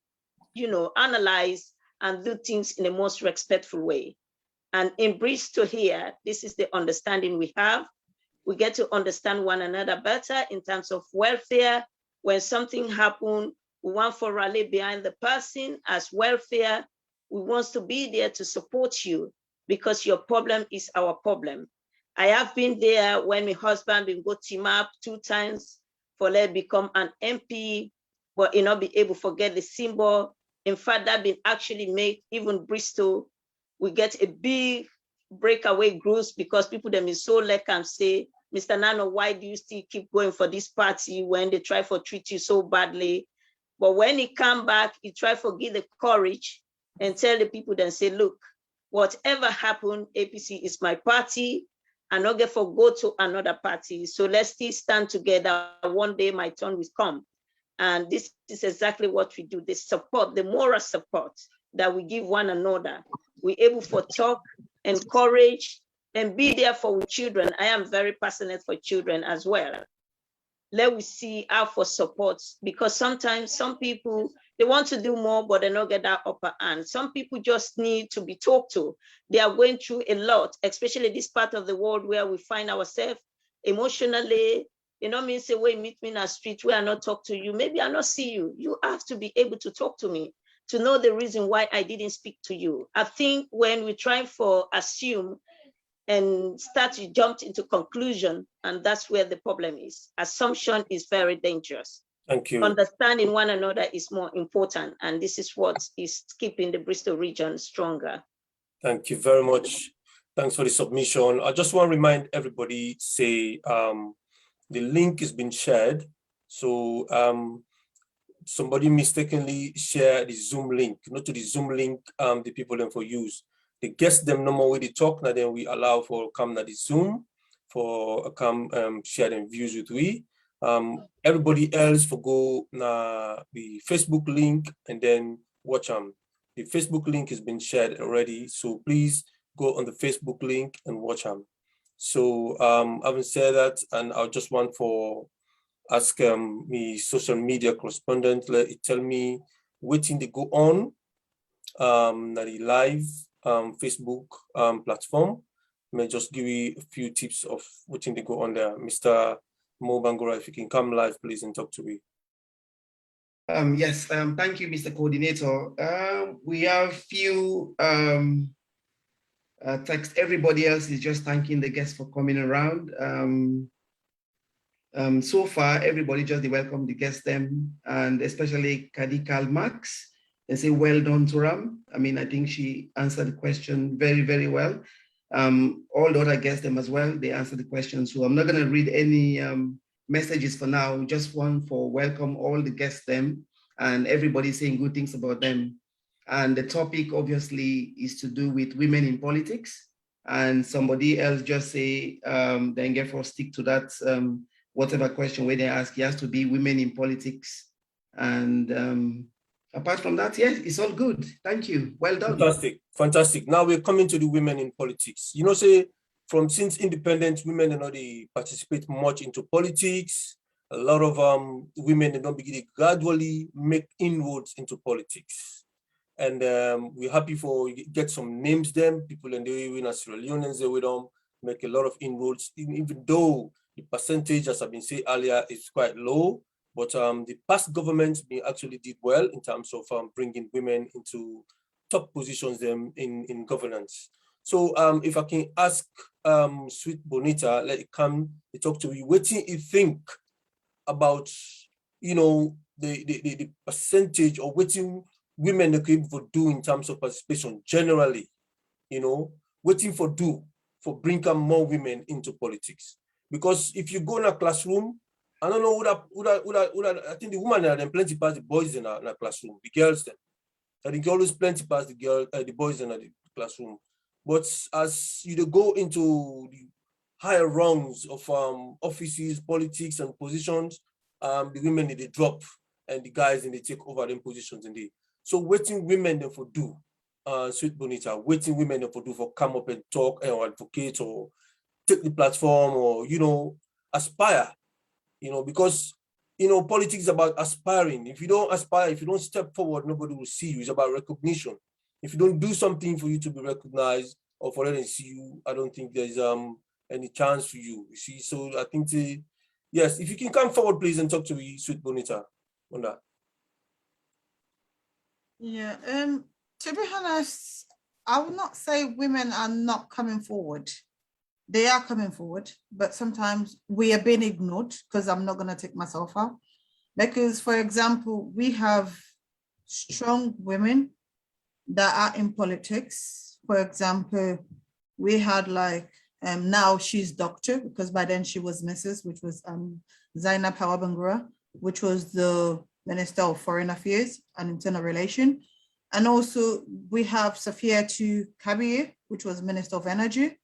analyze and do things in the most respectful way. And in Bristol here, this is the understanding we have. We get to understand one another better in terms of welfare. When something happens, we want to rally behind the person as welfare. We want to be there to support you because your problem is our problem. I have been there when my husband been go team up 2 times for let become an MP, but not be able to forget the symbol. In fact, that been actually make even Bristol, we get a big breakaway groups because people them is so like and say, Mr. Nano, why do you still keep going for this party when they try to treat you so badly? But when he come back, he try to give the courage and tell the people then say, look, whatever happened, APC is my party. I not get for go to another party. So let's still stand together. One day my turn will come. And this is exactly what we do. The support, the moral support that we give one another. We're able to talk, encourage, and be there for children. I am very passionate for children as well. Let we see how for support, because sometimes some people, they want to do more, but they don't get that upper hand. Some people just need to be talked to. They are going through a lot, especially this part of the world where we find ourselves emotionally. Mean say, wait, meet me in a street where I not talk to you. Maybe I not see you. You have to be able to talk to me to know the reason why I didn't speak to you. I think when we try for assume and start to jump into conclusion, and that's where the problem is. Assumption is very dangerous. Thank you. Understanding one another is more important, and this is what is keeping the Bristol region stronger. Thank you very much. Thanks for the submission. I just want to remind everybody, say, the link has been shared. So somebody mistakenly shared the Zoom link, not to the Zoom link, the people then for use. They guess them no more way they talk, now then we allow for come na the Zoom for come share them views with we. Everybody else for go na the Facebook link and then watch them. The Facebook link has been shared already, so please go on the Facebook link and watch them. So having said that, and I just want for ask me social media correspondent, let it tell me waiting to go on the live Facebook platform. May just give you a few tips of waiting to go on there. Mr. Mo Bangura, if you can come live, please, and talk to me. Yes, thank you, Mr. Coordinator. We have few text. Everybody else is just thanking the guests for coming around. So far, everybody just welcome the guests them, and especially Kadikal Max. They say well done to Ram. I mean, I think she answered the question very, very well. All the other guests them as well, they answered the question. So I'm not going to read any messages for now. Just one for welcome all the guests them and everybody saying good things about them. And the topic obviously is to do with women in politics. And somebody else just say, then get for stick to that, whatever question where they ask, it has to be women in politics. And apart from that, yes, it's all good. Thank you. Well done. Fantastic, fantastic. Now we're coming to the women in politics. You know, say since independence, women do not participate much into politics. A lot of women they don't begin to gradually make inroads into politics. And we're happy for get some names them, people in the way in Sierra Leoneans they will make a lot of inroads, even though the percentage, as I've been saying earlier, is quite low. But the past governments actually did well in terms of bringing women into top positions in governance. So if I can ask Sweet Bonita, let it come to talk to you. What do you think about, you know, the percentage or what women are able to do in terms of participation generally, you know, waiting for bringing more women into politics? Because if you go in a classroom, I don't know I think the women are then plenty past the boys in a classroom, the girls then. I think always plenty past the boys in the classroom. But as you go into the higher rungs of offices, politics, and positions, the women they drop and the guys and they take over them positions indeed. So waiting women then for do, Sweet Bonita, waiting women then for do for come up and talk or advocate or take the platform or, you know, aspire, you know, because, you know, politics is about aspiring. If you don't aspire, if you don't step forward, nobody will see you. It's about recognition. If you don't do something for you to be recognized or for them to see you, I don't think there's any chance for you. You see, so I think yes, if you can come forward, please, and talk to me, Sweet Bonita, on that. Yeah, to be honest, I would not say women are not coming forward. They are coming forward, but sometimes we are being ignored because I'm not going to take myself out. Because, for example, we have strong women that are in politics. For example, we had like, now she's doctor, because by then she was Mrs., which was Zainab Hawa Bangura, which was the Minister of Foreign Affairs and Internal Relations. And also we have Safiatou Kabir, which was Minister of Energy.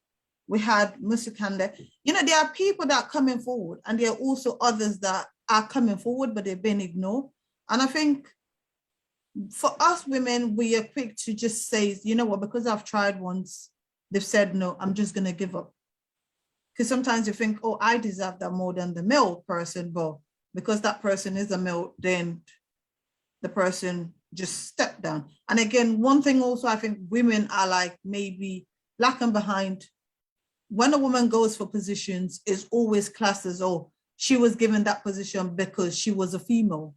We had Musukande. You know, there are people that are coming forward and there are also others that are coming forward, but they've been ignored. And I think for us women, we are quick to just say, you know what, because I've tried once, they've said no, I'm just going to give up. Because sometimes you think, oh, I deserve that more than the male person, but because that person is a male, then the person just stepped down. And again, one thing also, I think women are like maybe lacking behind. When a woman goes for positions, it's always classed as, oh, she was given that position because she was a female,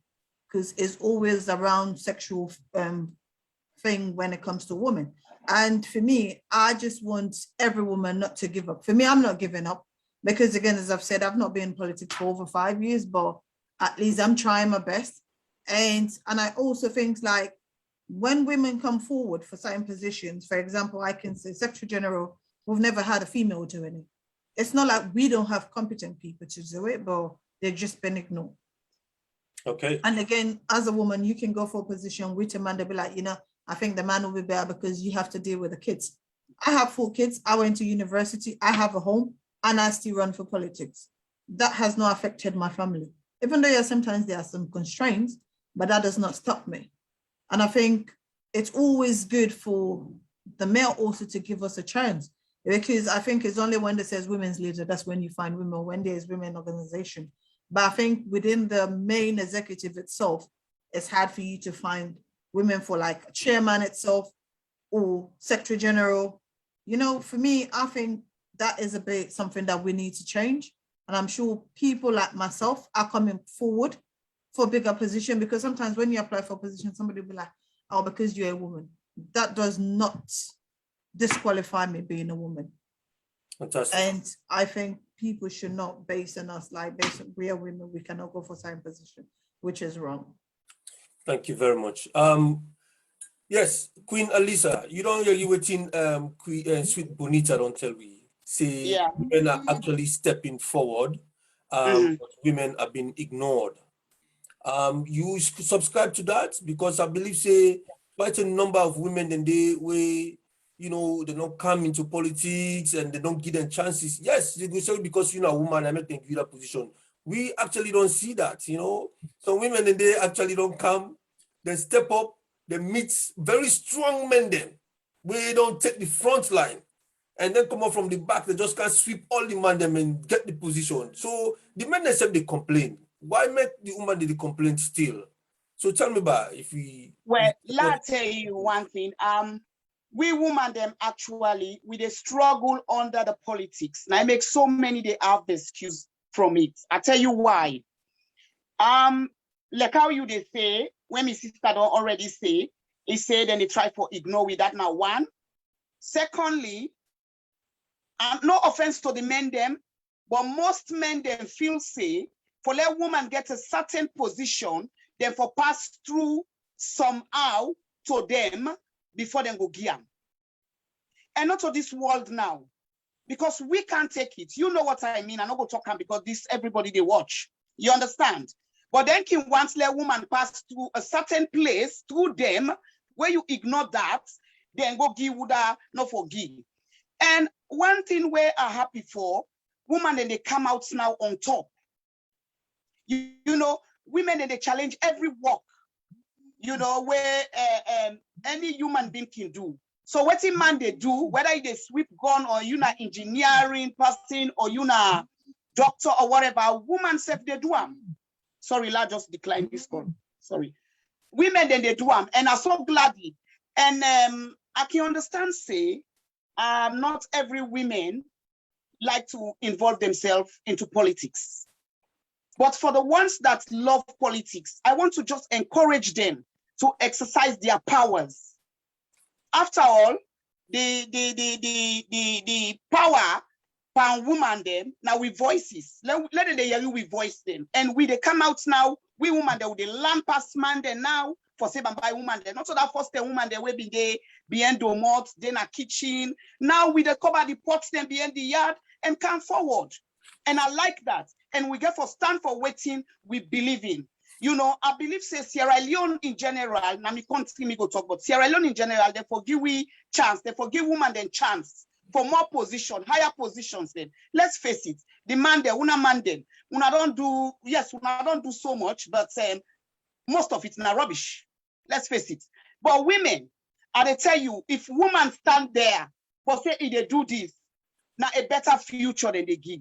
because it's always around sexual thing when it comes to women. And for me, I just want every woman not to give up. For me, I'm not giving up because, again, as I've said, I've not been in politics for over 5 years, but at least I'm trying my best. And I also think like when women come forward for certain positions, for example, I can say Secretary General, we've never had a female doing it. It's not like we don't have competent people to do it, but they've just been ignored. Okay. And again, as a woman, you can go for a position with a man, they'll be like, you know, I think the man will be better because you have to deal with the kids. I have 4 kids. I went to university. I have a home and I still run for politics. That has not affected my family. Even though sometimes there are some constraints, but that does not stop me. And I think it's always good for the male also to give us a chance, because I think it's only when it says women's leader, that's when you find women, when there's women organization. But I think within the main executive itself, it's hard for you to find women for like chairman itself or secretary general. You know, for me, I think that is a bit something that we need to change. And I'm sure people like myself are coming forward for a bigger position, because sometimes when you apply for a position, somebody will be like, oh, because you're a woman. That does not disqualify me being a woman. Fantastic. And I think people should not base on us like based on we are women, we cannot go for certain position, which is wrong. Thank you very much. Yes, Queen Alisa, you don't really waiting Sweet Bonita don't tell me. Say women are actually stepping forward but women are being ignored. You subscribe to that? Because I believe say quite a number of women in the way, you know, they don't come into politics and they don't give them chances. Yes, they go say because you're a woman, I make them give you that position. We actually don't see that, you know. Some women in there actually don't come, they step up, they meet very strong men then. We don't take the front line and then come up from the back, they just can't sweep all the men them and get the position. So the men themselves, they complain. Why make the woman the complaint still? So tell me about if we... Well, let's tell you one thing. We women them actually, we they struggle under the politics. Now I make so many they have the excuse from it. I tell you why. Like how you they say, when my sister don't already say, he said and they try for ignore with that now one. Secondly, no offense to the men them, but most men them feel say for let woman get a certain position, then for pass through somehow to them before they go give them. And not to this world now, because we can't take it. You know what I mean? I'm not going to talk because this everybody they watch. You understand? But then can once let woman pass through a certain place through them, where you ignore that, then go give Wuda, not forgive. And one thing where I'm happy for, women then they come out now on top. You know, women then they challenge every work, you know, where any human being can do. So what a man they do, whether they sweep gun or you know engineering person or you know doctor or whatever, woman self they do them. Sorry, I just declined this call. Sorry. Women then they do them, and I'm so gladly. And I can understand say, not every woman like to involve themselves into politics. But for the ones that love politics, I want to just encourage them to exercise their powers. After all, the power per woman them now with voices. Let them hear you with voice them. And we they come out now, we woman they would lamp past man then now for say by woman then. Not so that first woman they will be there behind the mouth, then a kitchen. Now we they cover the pots them behind the yard and come forward. And I like that. And we get for stand for waiting we believe in. You know, I believe say Sierra Leone in general, now me can't see me go talk, but Sierra Leone in general, they forgive we chance, they forgive women then chance for more position, higher positions then. Let's face it, the man there, una man then, una don't do, yes, una don't do so much, but most of it's not rubbish. Let's face it. But women, I tell you, if women stand there for say if they do this, now a better future than they give.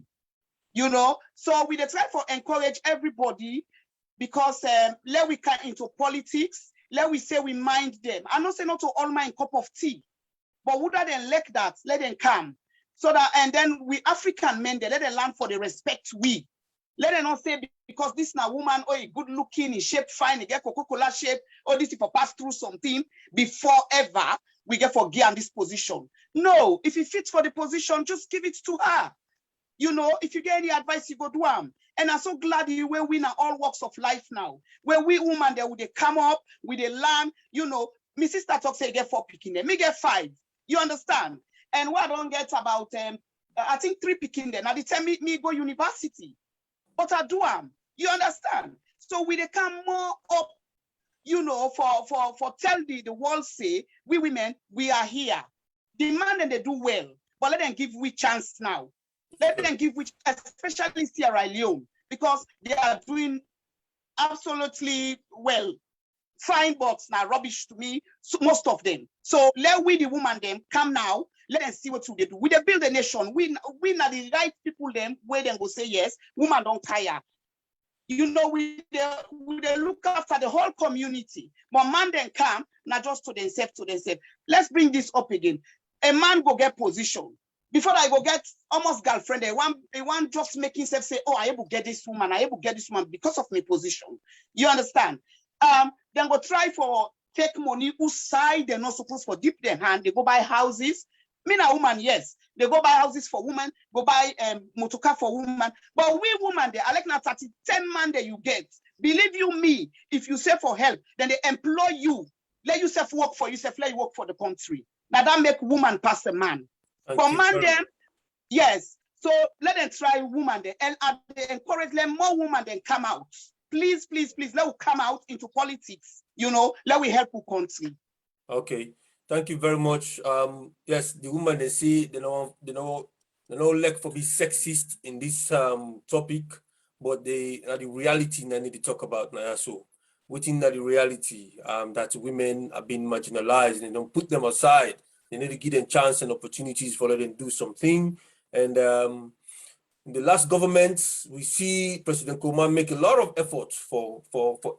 You know, so we try for encourage everybody because let we come into politics, let we say we mind them. I don't say not to all my cup of tea, but would they like that, let them come. So that, and then we African men, they let them learn for the respect we. Let them not say because this now woman, oh, good looking, in shape fine, he get Coca-Cola shape, or this if I pass through something before ever we get for gear in this position. No, if it fits for the position, just give it to her. You know, if you get any advice, you go do them. And I'm so glad you will win all walks of life now. Where we women there, would they come up, with they learn, you know, my sister talks say get 4 picking them, me get 5. You understand? And what I don't get about I think 3 picking them. Now they tell me go university. But I do them. You understand? So we they come more up, you know, for tell the world say, we women, we are here. The man and they do well, but let them give we chance now. Let them give which, especially Sierra Leone, because they are doing absolutely well. Fine, but now rubbish to me, so most of them. So let we the woman them come now. Let them see what they do. We they build a nation. We not the right people them where them go say yes. Woman don't tire. You know we they look after the whole community. But man then come not just to themselves. Let's bring this up again. A man go get position. Before I go get almost girlfriend, they want just making himself say, oh, I able get this woman, because of my position. You understand? Then go try for take money whose side they're not supposed to dip their hand. They go buy houses. Me a woman, yes. They go buy houses for women, go buy motorcar for women. But we women, they are like now 10 man that you get. Believe you me, if you say for help, then they employ you. Let yourself work for yourself, let you work for the country. Now that make woman pass a man. For man them, yes. So let them try women there, and they encourage them more women then come out. Please, please, please, let us come out into politics. You know, let we help our country. Okay, thank you very much. Yes, the women they see they know like for be sexist in this topic, but they are the reality they need to talk about now. So within the reality that women are being marginalized and they don't put them aside. They need to give them chance and opportunities for them to do something. And in the last government, we see President Nkrumah make a lot of efforts for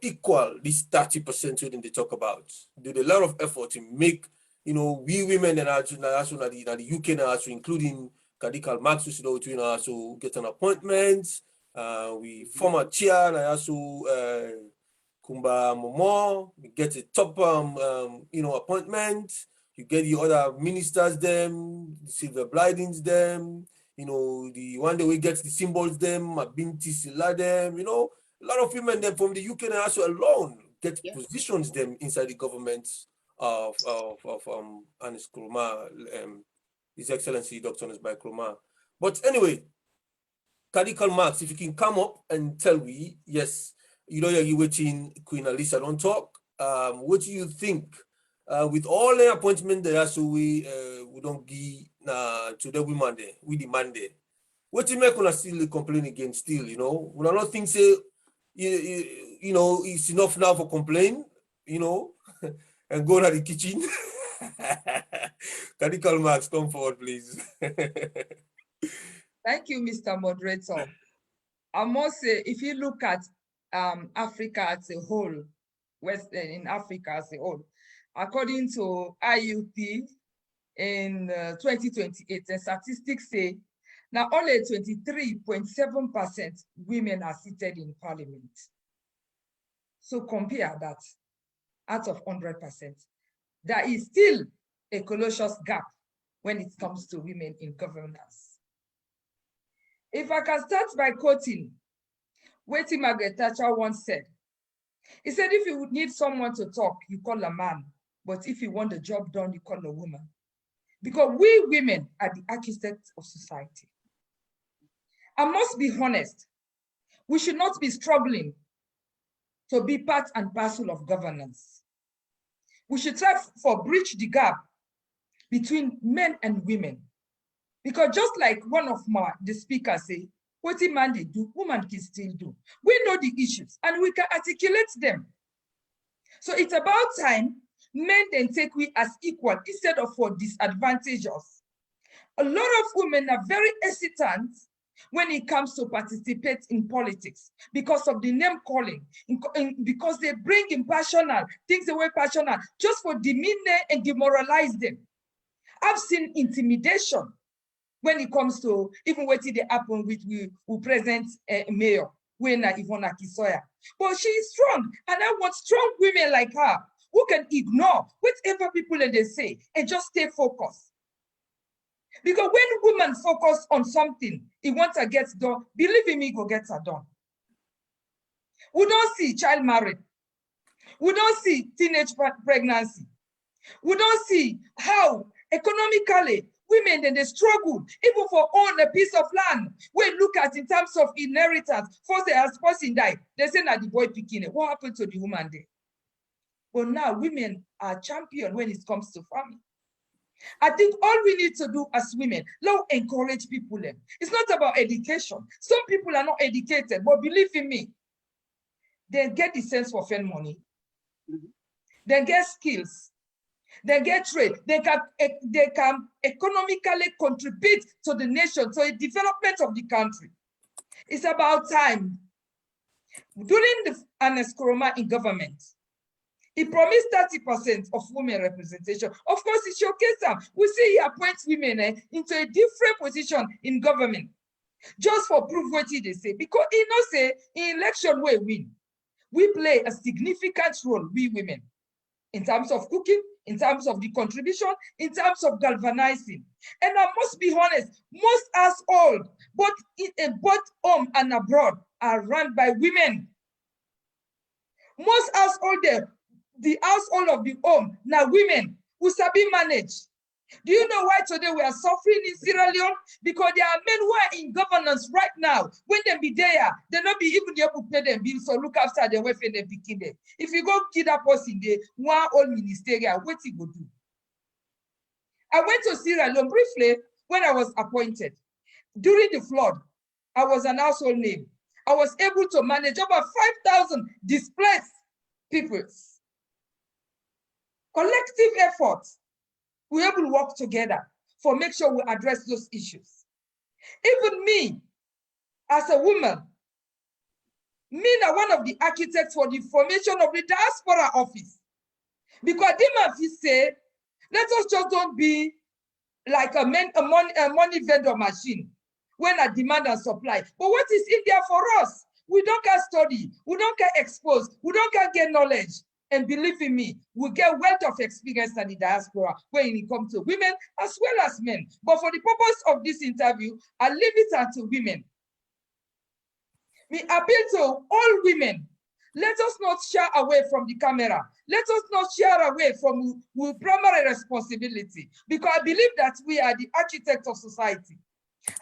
equal this 30% when they talk about. Did a lot of effort to make, you know, we women and also the UK now, also including Kadikal Max, to also get an appointment. We form a chair and also Kumba Momo, we get a top appointment. You get the other ministers them, the silver blindings them. You know, the one that we get the symbols them, Binti Silla them, you know, a lot of women them from the UK and also alone get positions them inside the government of Anis Nkrumah, His Excellency Dr. Anis Nkrumah. But anyway, Kadikal Marx, if you can come up and tell me, yes, you know, you're waiting Queen Alisa don't talk. What do you think? With all the appointment there, so we don't give to the women there, we demand there. What do you make when I still complain again? Still, you know, when I don't think say, you know, it's enough now for complain, you know, and go to the kitchen. Kadikal Marx, come forward, please. Thank you, Mr. Moderator. I must say, if you look at Africa as a whole, in Africa as a whole, according to IUP in 2028, the statistics say now only 23.7% women are seated in parliament. So compare that out of 100%. There is still a colossal gap when it comes to women in governance. If I can start by quoting what Margaret Thatcher once said. He said, if you would need someone to talk, you call a man. But if you want the job done, you call a woman. Because we women are the architects of society. I must be honest, we should not be struggling to be part and parcel of governance. We should try to bridge the gap between men and women. Because just like one of the speakers say, what a man they do, woman can still do. We know the issues and we can articulate them. So it's about time men then take we as equal instead of for disadvantage us. A lot of women are very hesitant when it comes to participate in politics because of the name calling, because they bring impersonal, things away personal, just for demean and demoralize them. I've seen intimidation when it comes to even what did happen with who present mayor, when Ivona Kisoya. But she is strong, and I want strong women like her who can ignore whatever people they say and just stay focused. Because when women focus on something, it wants to get done, believe me, go get her done. We don't see child marriage. We don't see teenage pregnancy. We don't see how economically women then they struggle even for own a piece of land. We look at in terms of inheritance. First, as person died, they say that the boy picking it. What happened to the woman there? But now women are champion when it comes to family. I think all we need to do as women, let's encourage people. It's not about education. Some people are not educated, but believe in me, they get the sense for fund money. They get skills. They get trade. They can economically contribute to the nation, to the development of the country. It's about time. During the Anis Nkrumah in government, he promised 30% of women representation. Of course, it showcases them. We see he appoints women into a different position in government, just for proof what they say. Because he knows say in election we win. We play a significant role, we women, in terms of cooking, in terms of the contribution, in terms of galvanizing. And I must be honest, most households, both home and abroad, are run by women. Most households there, the household of the home, now women who sabi manage. Do you know why today we are suffering in Sierra Leone? Because there are men who are in governance right now. When they be there, they not be even able to pay them bills or look after the welfare and picking them. If you go kidnap us in the one old ministerial, what you go do? I went to Sierra Leone briefly when I was appointed. During the flood, I was an household name. I was able to manage over 5,000 displaced people. Collective efforts, we able to work together for make sure we address those issues. Even me, as a woman, me now one of the architects for the formation of the diaspora office. Because they might say, let us just don't be like a money vendor machine when a demand and supply. But what is in there for us? We don't get study, we don't get exposed, we don't get knowledge. And believe in me, we get wealth of experience in the diaspora when it comes to women as well as men. But for the purpose of this interview, I leave it unto women. We appeal to all women. Let us not shy away from the camera. Let us not shy away from primary responsibility, because I believe that we are the architects of society.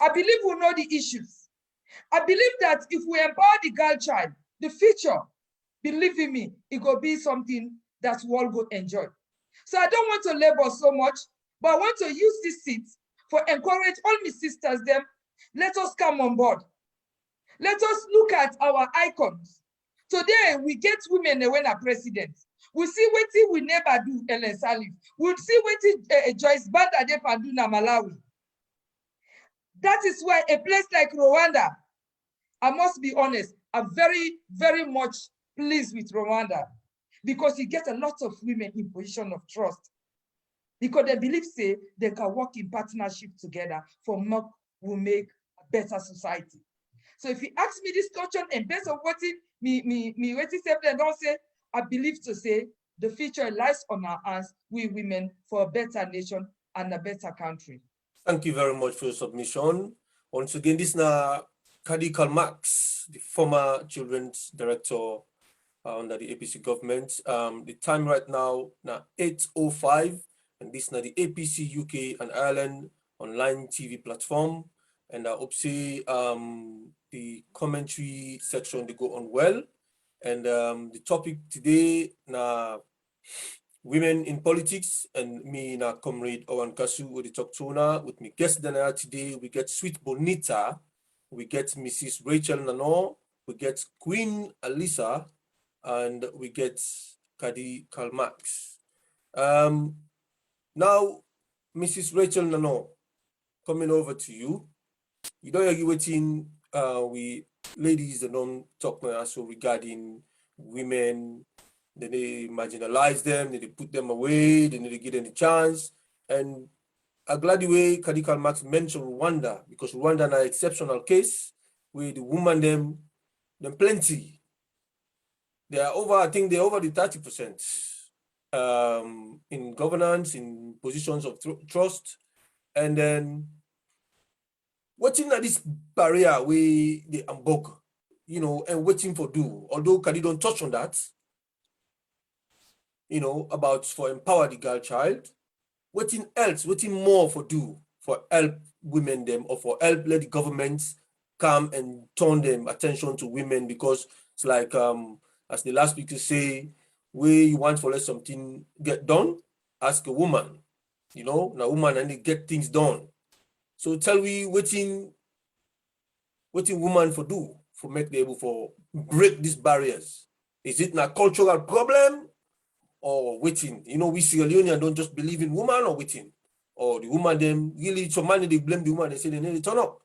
I believe we know the issues. I believe that if we empower the girl child, the future, believe in me, it will be something that we all go enjoy. So I don't want to labor so much, but I want to use this seat for encourage all my sisters them. Let us come on board. Let us look at our icons. Today, we get women when are president. We see what we never do, Ellen Salif. We see what Joyce Banda de Panduna Malawi. That is why a place like Rwanda, I must be honest, I'm very, very much pleased with Rwanda, because you get a lot of women in position of trust, because they believe, say, they can work in partnership together for more will make a better society. So if you ask me this question, and based on what don't say, I believe to say the future lies on our hands, we women, for a better nation and a better country. Thank you very much for your submission. Once again, this is Kadi Kalmax, the former children's director under the APC government. The time right now 8:05, and this is the APC UK and Ireland online TV platform. And I hope say the commentary section they go on well. And the topic today na women in politics, and me na comrade Owen Kasu with the talk tuna with me guest dinner today. We get Sweet Bonita, we get Mrs. Rachel Nano, we get Queen Alisa, and we get Kadi Kalmax. Now, Mrs. Rachel Nano, coming over to you. You know, you're waiting, we ladies that don't talk now also regarding women, then they marginalize them, then they put them away, then they give them a chance. And I'm glad the way Kadi Kalmax mentioned Rwanda, because Rwanda is an exceptional case where the woman them plenty. They are over, I think they're over the 30% in governance, in positions of trust. And then waiting at this barrier where they unbug, you know, and waiting for do. Although Kadi don't touch on that, you know, about for empower the girl child, waiting else, waiting more for do, for help women them, or for help let the governments come and turn them attention to women, because it's like as the last speaker say, where you want for let something get done, ask a woman, you know, now woman and they get things done. So tell me waiting woman for do, for make them able for break these barriers. Is it a cultural problem or waiting? You know, we Sierra Leoneans don't just believe in woman or waiting. Or the woman them really some money they blame the woman, they say they need to turn up.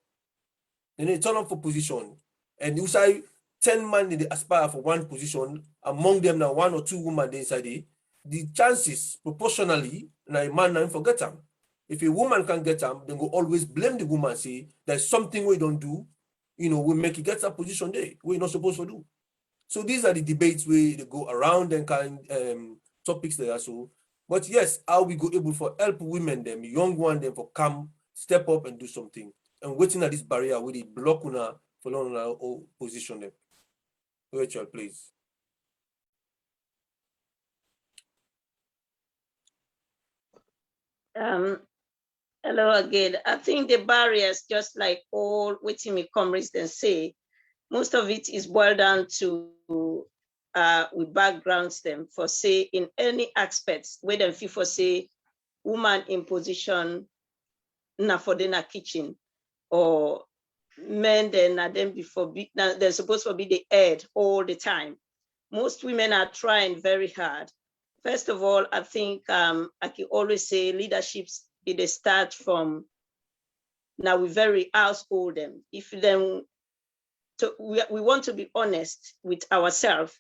They need to turn up for position. And you say 10 men they aspire for one position, among them now 1 or 2 women they inside it, the chances proportionally now a man now forget them. If a woman can get them, then go always blame the woman, say there's something we don't do, you know, we make it get that position there, we're not supposed to do. So these are the debates where they go around and kind topics there are so. But yes, how we go able for help women them, young one them for come, step up and do something. And waiting at this barrier with the block una for long position them. Rachel, please. Hello again. I think the barriers, just like all waiting me comrades then say, most of it is boiled down to with backgrounds them for say in any aspects where them feel for say woman in position na for the kitchen or men then na them before they're supposed to be the head all the time. Most women are trying very hard. First of all, I think I can always say leaderships it start from now we very household them. If them so we want to be honest with ourselves.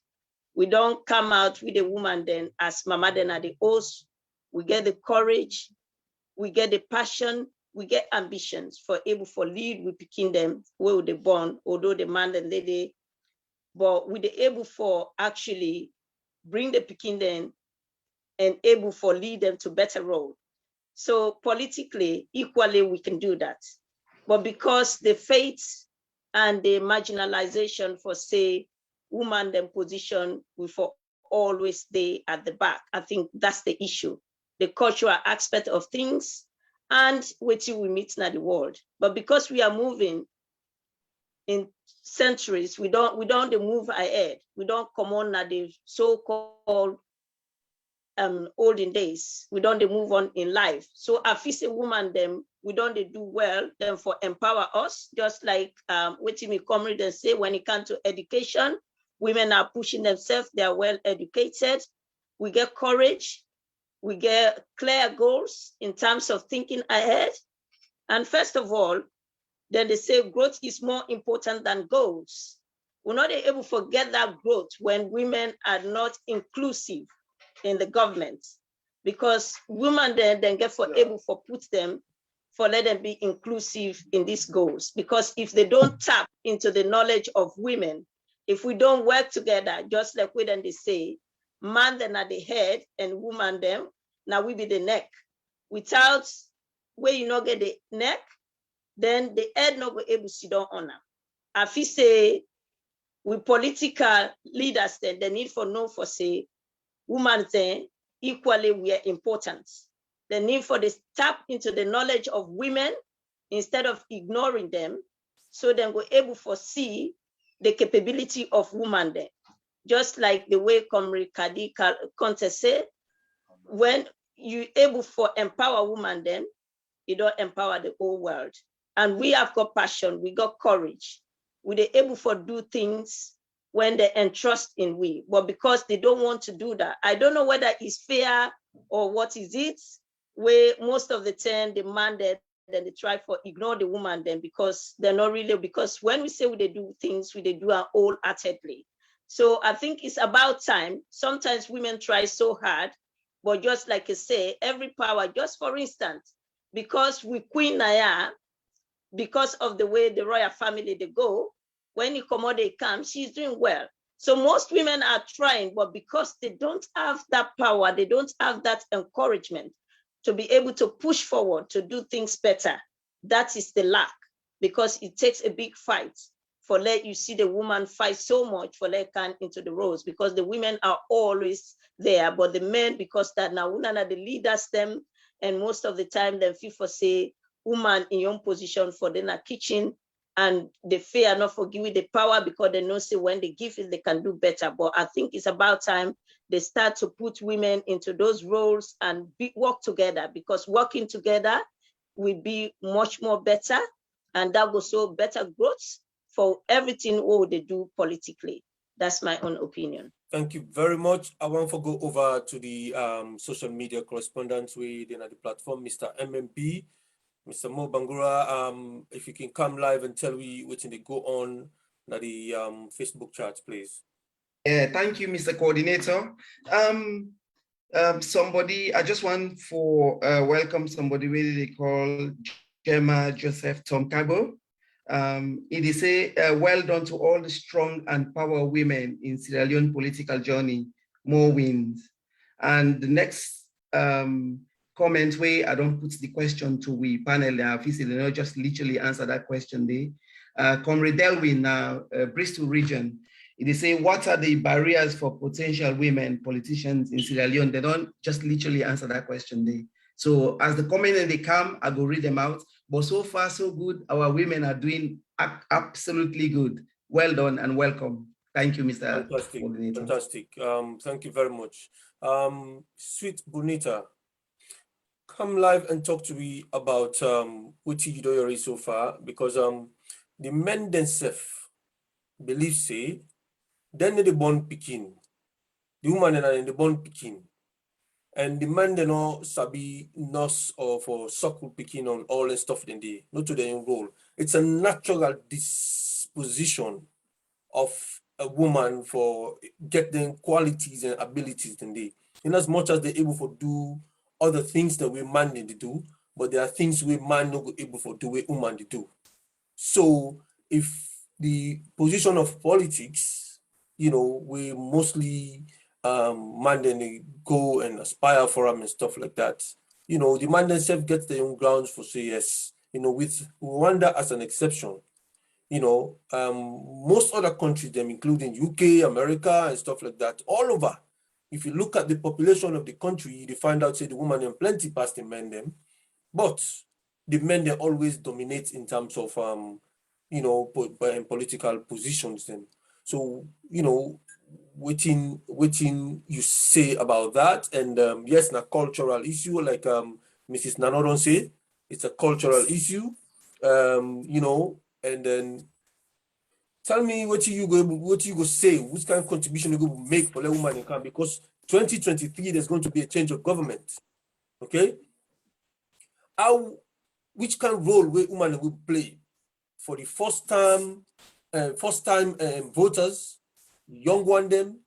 We don't come out with a woman then as mama then at the host. We get the courage, we get the passion, we get ambitions for able for lead we picking them where they born, although the man and lady, but we the able for actually bring the picking them and able for lead them to better role. So politically, equally we can do that. But because the fate and the marginalization for say woman then position we for always stay at the back. I think that's the issue, the cultural aspect of things and what we meet in the world. But because we are moving in centuries, we don't move ahead. We don't come on at the so-called olden days. We don't move on in life. So if a woman them we don't do well then for empower us, just like what me comrade and say when it comes to education, women are pushing themselves, they are well educated, we get courage, we get clear goals in terms of thinking ahead. And first of all, then they say growth is more important than goals. We're not able to forget that growth when women are not inclusive in the government, because women then get for able for put them for let them be inclusive in these goals. Because if they don't tap into the knowledge of women, if we don't work together, just like we then they say, man then at the head and woman them, now we be the neck. Without where you not get the neck, then the head not be able to sit down on them. If you say with political leaders, then the need for no for say women then equally we are important. The need for this tap into the knowledge of women instead of ignoring them, so then we're able to see the capability of women then. Just like the way Comrade Kadi Conte said, when you're able to empower women then, you don't empower the whole world. And we have got passion, we got courage. We're able to do things when they entrust in we, but because they don't want to do that. I don't know whether it's fair or what is it, where most of the time the man then they try for ignore the woman then because they're not really, because when we say we they do things, we they do our wholeheartedly. So I think it's about time. Sometimes women try so hard, but just like I say, every power, just for instance, because we Queen Naya, because of the way the royal family they go, when Ikomode comes, she's doing well. So most women are trying, but because they don't have that power, they don't have that encouragement to be able to push forward, to do things better. That is the lack, because it takes a big fight for let you see the woman fight so much for let can into the roles, because the women are always there, but the men, because that now women are the leaders them, and most of the time them feel for say woman in your own position for the kitchen, and they fear not for giving the power because they know say when they give it, they can do better. But I think it's about time they start to put women into those roles and work together, because working together will be much more better, and that will show better growth for everything what they do politically. That's my own opinion. Thank you very much. I want to go over to the social media correspondents within the platform, Mr. MMP. Mr. Mo Bangura, if you can come live and tell me what's in the go on the Facebook chat, please. Yeah, thank you, Mr. Coordinator. Somebody, I just want for welcome somebody really they call Gemma Joseph Tomkago. It is a well done to all the strong and power women in Sierra Leone political journey, more wins. And the next comment where I don't put the question to we panel, they not just literally answer that question there. Comrade Delwin, Bristol region, they say, what are the barriers for potential women politicians in Sierra Leone? They don't just literally answer that question there. So as the comment and they come, I go read them out. But so far, so good. Our women are doing absolutely good. Well done and welcome. Thank you, Mr. Fantastic, Coordinator. fantastic. Thank you very much. Sweet Bonita, come live and talk to me about what you do already so far, because the men themselves believe say then they born picking, the woman and the born picking, and the man they know sabi nurse or for suckle picking on all the stuff then they not to their role. It's a natural disposition of a woman for getting qualities and abilities in they, in as much as they're able to do other things that we man need to do, but there are things we man not able to do, we woman to do. So if the position of politics, you know, we mostly man then they go and aspire for them and stuff like that. You know, the man themselves gets their own grounds for say yes, you know, with Rwanda as an exception. You know, most other countries, them including UK, America, and stuff like that, all over. If you look at the population of the country, you find out say the woman and plenty past the men them, but the men they always dominate in terms of you know, political positions then. So you know, waiting you say about that, and yes, na cultural issue like Mrs. Nanodon say, it's a cultural issue, you know. And then tell me what you go say, which kind of contribution you go make for the woman in camp, because 2023 there's going to be a change of government. Okay, which kind of role will woman will play for the first time voters, young one them,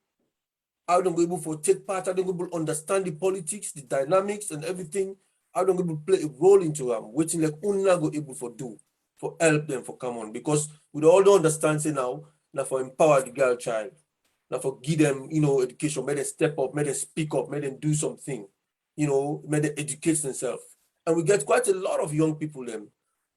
how they go able to take part, how they go able to understand the politics, the dynamics, and everything, how they go able to play a role into waiting like una go able to do for help them for come on, because we all don't understand say now for empower the girl child, now for give them, you know, education, make them step up, make them speak up, make them do something, you know, make them educate themselves. And we get quite a lot of young people them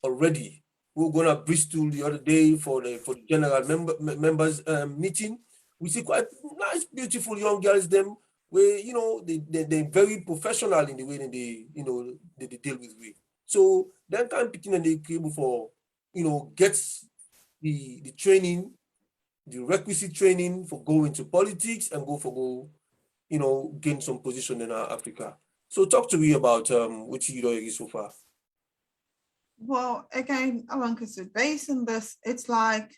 already. We were going to Bristol the other day for the general members meeting. We see quite nice, beautiful young girls them where, you know, they're very professional in the way that they, you know, they deal with we. So that kind of picking and they able for, you know, gets the training, the requisite training for going to politics and go, you know, gain some position in Africa. So talk to me about what you do so far. Well, again, Alanka, based on this, it's like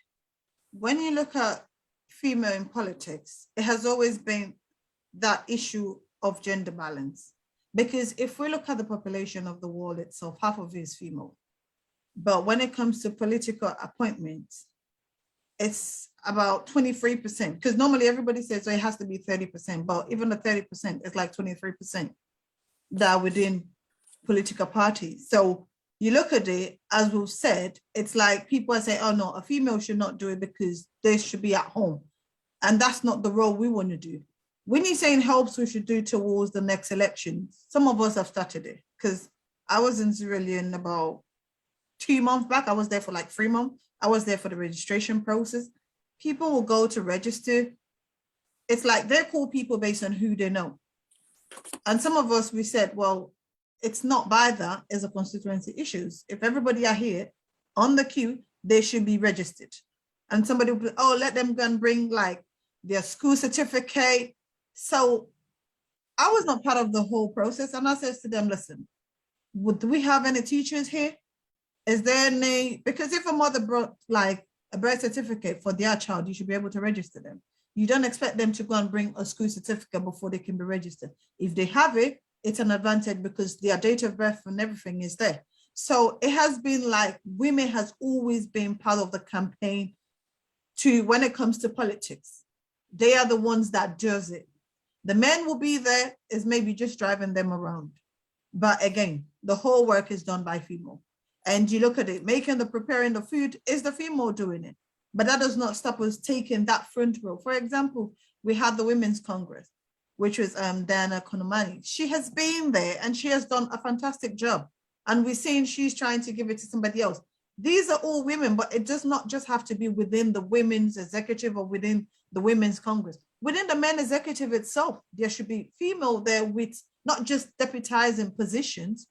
when you look at female in politics, it has always been that issue of gender balance. Because if we look at the population of the world itself, half of it is female. But when it comes to political appointments, it's about 23%. Because normally everybody says it has to be 30%, but even the 30% is like 23% that are within political parties. So you look at it, as we've said, it's like people are saying, oh no, a female should not do it because they should be at home. And that's not the role we want to do. When you're saying helps we should do towards the next election, some of us have started it, because I was in Sierra Leone about 2 months back. I was there for like 3 months. I was there for the registration process. People will go to register. It's like they call people based on who they know. And some of us, we said, well, it's not by that, it's a constituency issues. If everybody are here on the queue, they should be registered. And somebody will be, oh, let them go and bring like their school certificate. So I was not part of the whole process. And I said to them, listen, do we have any teachers here? Is there any, because if a mother brought like a birth certificate for their child, you should be able to register them. You don't expect them to go and bring a school certificate before they can be registered. If they have it, it's an advantage because their date of birth and everything is there. So it has been like women has always been part of the campaign to when it comes to politics. They are the ones that does it. The men will be there, is maybe just driving them around. But again, the whole work is done by female. And you look at it, preparing the food is the female doing it. But that does not stop us taking that front row. For example, we had the Women's Congress, which was Diana Konomani. She has been there and she has done a fantastic job. And we're seeing she's trying to give it to somebody else. These are all women, but it does not just have to be within the women's executive or within the Women's Congress. Within the men executive itself, there should be female there with not just deputizing positions,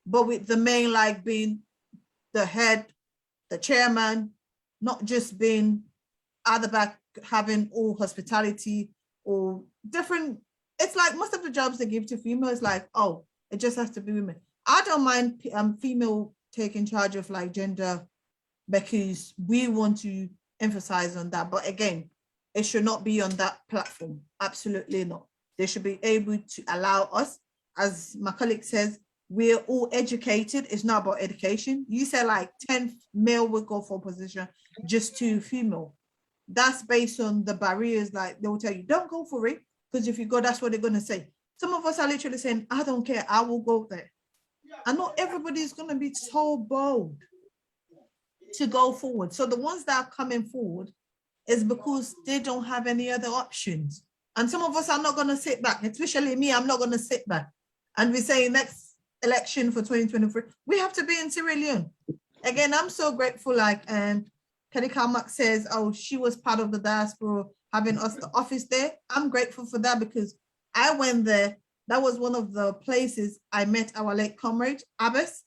but with the main like being the head, the chairman, not just being at the back, having all hospitality or different. It's like most of the jobs they give to females, like, oh, it just has to be women. I don't mind female taking charge of like gender because we want to emphasize on that. But again, it should not be on that platform. Absolutely not. They should be able to allow us, as my colleague says, we're all educated. It's not about education. You say like 10 male will go for a position, just 2 female. That's based on the barriers. Like they will tell you, don't go for it. Because if you go, that's what they're going to say. Some of us are literally saying, I don't care, I will go there. I know everybody is going to be so bold to go forward. So the ones that are coming forward is because they don't have any other options. And some of us are not going to sit back, especially me, I'm not going to sit back. And we say next election for 2023, we have to be in Sierra Leone. Again, I'm so grateful, like, and Kelly Carmack says, oh, she was part of the diaspora, having us the office there. I'm grateful for that because I went there. That was one of the places I met our late comrade, Abbas,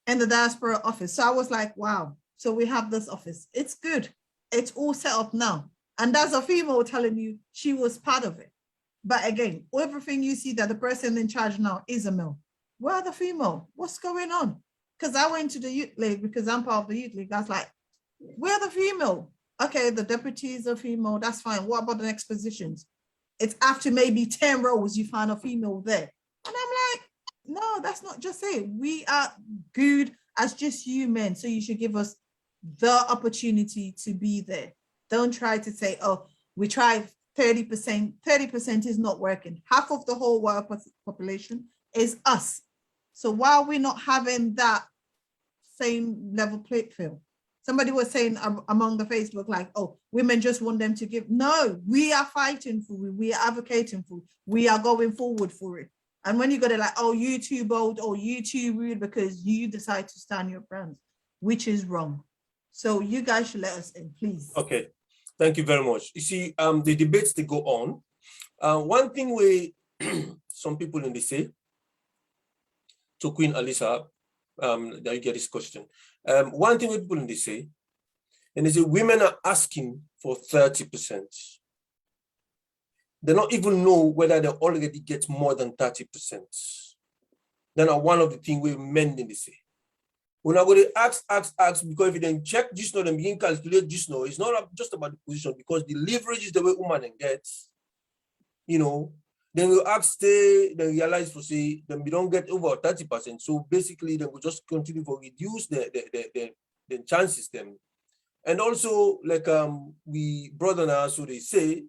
in the diaspora office. So I was like, wow, so we have this office. It's good. It's all set up now. And that's a female telling you she was part of it. But again, everything you see that the person in charge now is a male. Where are the female? What's going on? Because I went to the youth league because I'm part of the youth league. I was like, where are the female? Okay, the deputies are female, that's fine. What about the next positions? It's after maybe 10 rows, you find a female there. And I'm like, no, that's not just it. We are good as just human. So you should give us the opportunity to be there. Don't try to say, oh, we tried 30%. 30% is not working. Half of the whole world population is us. So why are we not having that same level plate field? Somebody was saying among the Facebook, like, oh, women just want them to give. No, we are fighting for it. We are advocating for it. We are going forward for it. And when you got it like, oh, you too bold or you too rude because you decide to stand your ground, which is wrong. So you guys should let us in, please. Okay, thank you very much. You see, the debates, they go on. One thing we, some people in the say, to Queen Alisa, that you get this question. One thing people in this say, and they say women are asking for 30%. They don't even know whether they already get more than 30%. Then one of the things we men in this say. We're not going to ask, because if you then check just now and begin calculate just now, it's not just about the position because the leverage is the way woman gets, you know. Then we ask, then realize for say, then we don't get over 30%. So basically, then we just continue to reduce the chances them. And also, like we brother now, so they say,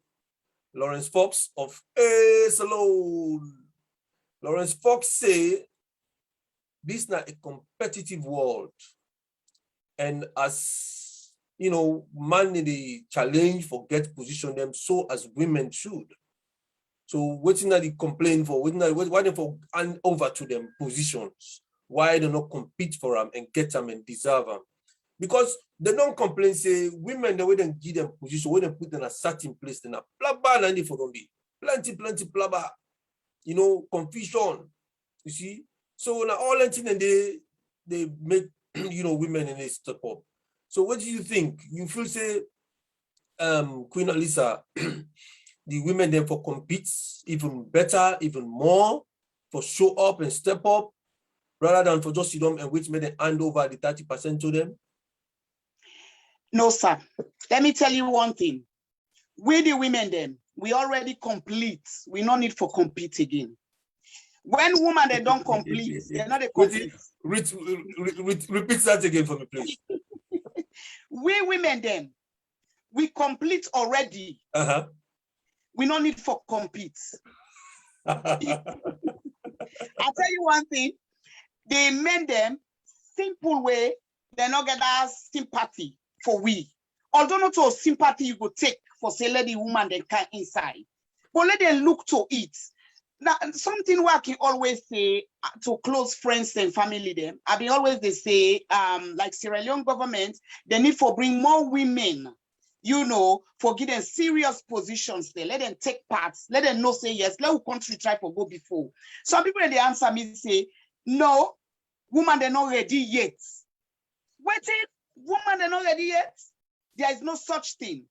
Lawrence Fox of A Salone. Lawrence Fox say, this is not a competitive world. And as, you know, man in the challenge for get position them, so as women should. So waiting that they complain for, why they for hand over to them positions, why they not compete for them and get them and deserve them. Because they don't complain, say women, the way they give them position, when they put them in a certain place, then a blah blah and for them be plenty blah blah, you know, confusion. You see? So now all that thing and they make you know women in this step up. So what do you think? You feel say Queen Alisa, the women therefore compete even better, even more, for show up and step up, rather than for just sit down and wait make them hand over the 30% to them? No, sir. Let me tell you one thing. We the women then, we already complete. We no need for compete again. When women they don't complete, they're not a complete. Repeat that again for me, please. We women then, we complete already. We no need for compete. I'll tell you one thing. They made them simple way. They not get that sympathy for we. Although not to sympathy you go take for say let the woman they can inside, but let them look to it. Now something where I can always say to close friends and family them. I be always they say like Sierra Leone government they need for bring more women you know, for give them serious positions there. Let them take parts. Let them know, say yes. Let the country try to go before. Some people, they answer me, say, no, woman, they're not ready yet. Waiting, woman, they're not ready yet. There is no such thing.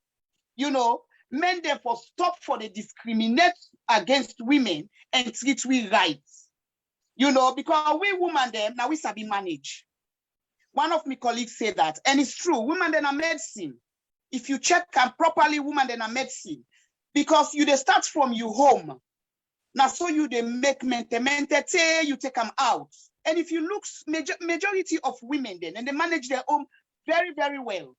You know, men therefore stop for the discriminate against women and treat we rights. You know, because we women them, now we sabi manage. One of my colleagues said that, and it's true, women then are medicine. If you check them properly, women then are medicine. Because you they start from your home. Now so you they make mente, you take them out. And if you look, majority of women then, and they manage their home very, very well.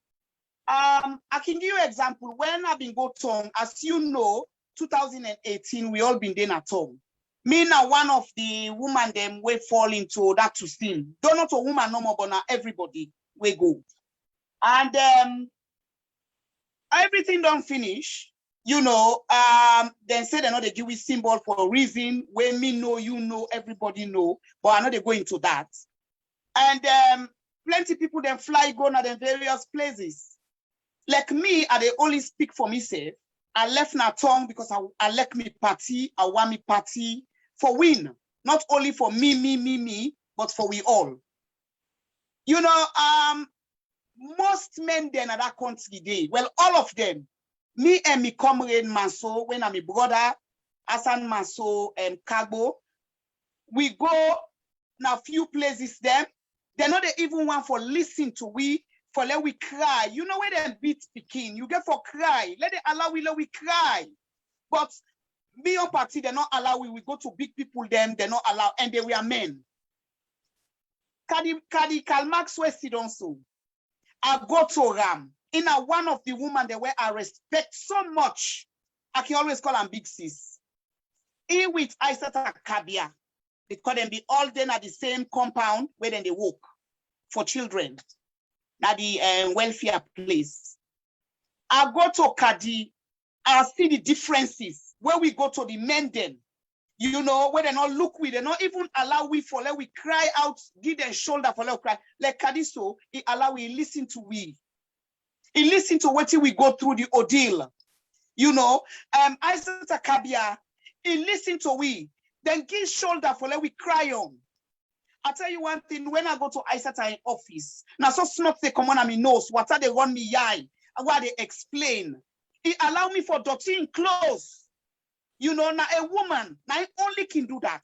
I can give you an example. When I've been go to, as you know, 2018, we all been there at home. Me now one of the woman them we fall into that to sin. Don't not a woman no more, but now everybody we go. And everything don't finish. You know, then say they know they give we symbol for a reason. When me know, you know, everybody know, but I know they go into that. And plenty people then fly go to the various places. Like me, I they only speak for myself. I left my tongue because I like me party, I want me party for win. Not only for me, but for we all. You know, most men then at that country day, well, all of them, me and me comrade Manso, when I'm a brother, Hassan Manso and Kagbo, we go now few places them. They're not even one for listen to we, for let we cry. You know when they beat Peking, you get for cry. Let we cry. But me on party, they're not allow we go to big people them, they're not allowed, and they were men. Kadi Kalmax Wested also. I go to Ram. In a one of the women they were I respect so much. I can always call them big sis. In with Aisata Kabia. Because them be all then at the same compound where then they work for children. At the welfare place. I go to Kadi, I see the differences where we go to the men then. You know, where they not look with, they not even allow we for let we cry out, give them shoulder for let we cry. Like Kadi so, he allow we listen to we. He listen to what we go through the ordeal. You know, Isaiah Kabia, he listen to we, then give shoulder for let we cry on. I tell you one thing, when I go to Isata in office, now so smoke they come on and me nose, what are they run me eye, and what they explain. It allow me for dirty in clothes. You know, now a woman, now only can do that.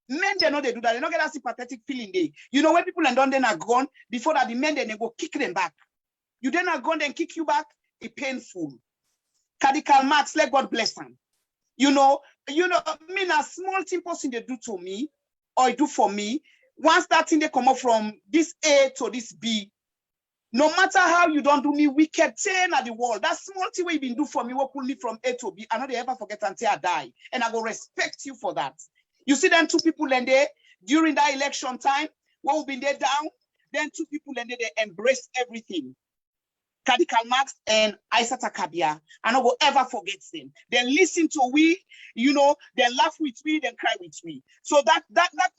Men, they know they do that. They don't get that sympathetic feeling there. You know, when people and done then are gone, before that the men then they go kick them back. You then are gone, then kick you back, it's painful. Cadical Marx, let God bless them. You know, me now small thing person they do to me, or do for me. Once that thing they come up from this A to this B, no matter how you don't do me wicked thing at the world, that small thing what you been do for me, what pull me from A to B, I know they ever forget until I die. And I will respect you for that. You see them two people and they, during that election time, what we've been there down, then two people and they embrace everything. Kadikal Marx and Aisata Kabia. I don't will ever forget them. They listen to we, you know, they laugh with me, then cry with me. So that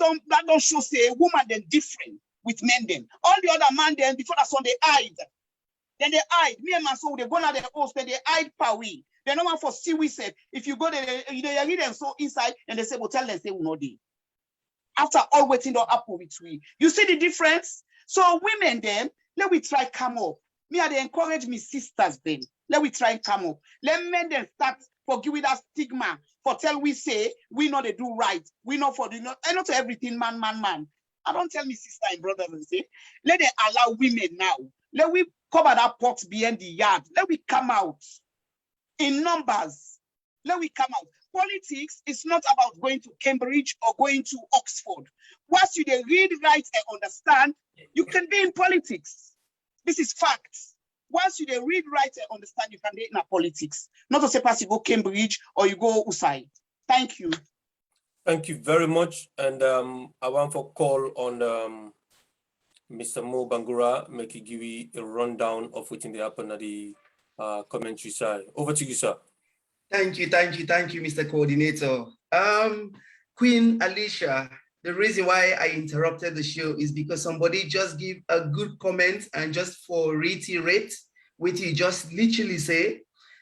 don't show say a woman then different with men then. All the other man then before that son they hide. Then they hide. Me and my son they go on their host, then they hide per we. They no one for see we say if you go there, they read them so inside and they say, well, tell them say we no day. After all waiting don't happen with we. You see the difference? So women then, let we try come up. Me, they encourage me sisters then. Let we try and come up. Let men then start forgiving that stigma. For tell we say, we know they do right. We know for the, I know to everything, man. I don't tell me sister and brothers and say, let them allow women now. Let we cover that pot behind the yard. Let we come out in numbers. Let we come out. Politics is not about going to Cambridge or going to Oxford. Once you they read, write, and understand, you can be in politics. This is facts. Once you they read, write, and understand, you can be in politics. Not to say pass you go Cambridge or you go Usai. Thank you. Thank you very much. And I want to call on Mr. Mo Bangura, make you give you a rundown of what happened at the commentary side. Over to you, sir. Thank you, Mr. Coordinator. Queen Alicia, the reason why I interrupted the show is because somebody just gave a good comment and just for reiterate which he just literally say,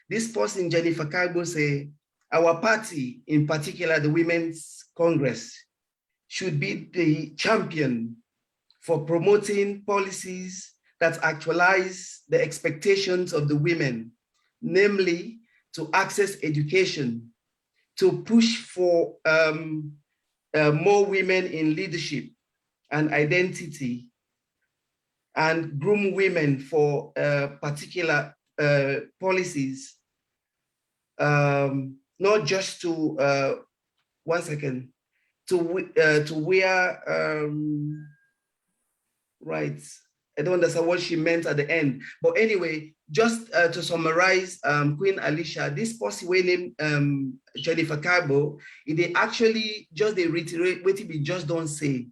this person, Jennifer Carbo, say, our party, in particular the Women's Congress, should be the champion for promoting policies that actualize the expectations of the women, namely to access education, to push for more women in leadership and identity, and groom women for particular policies, not just to, one second, to wear, right, I don't understand what she meant at the end. But anyway, just to summarize, Queen Alicia, this person named Jennifer Carbo, they actually just they reiterate what we just don't say.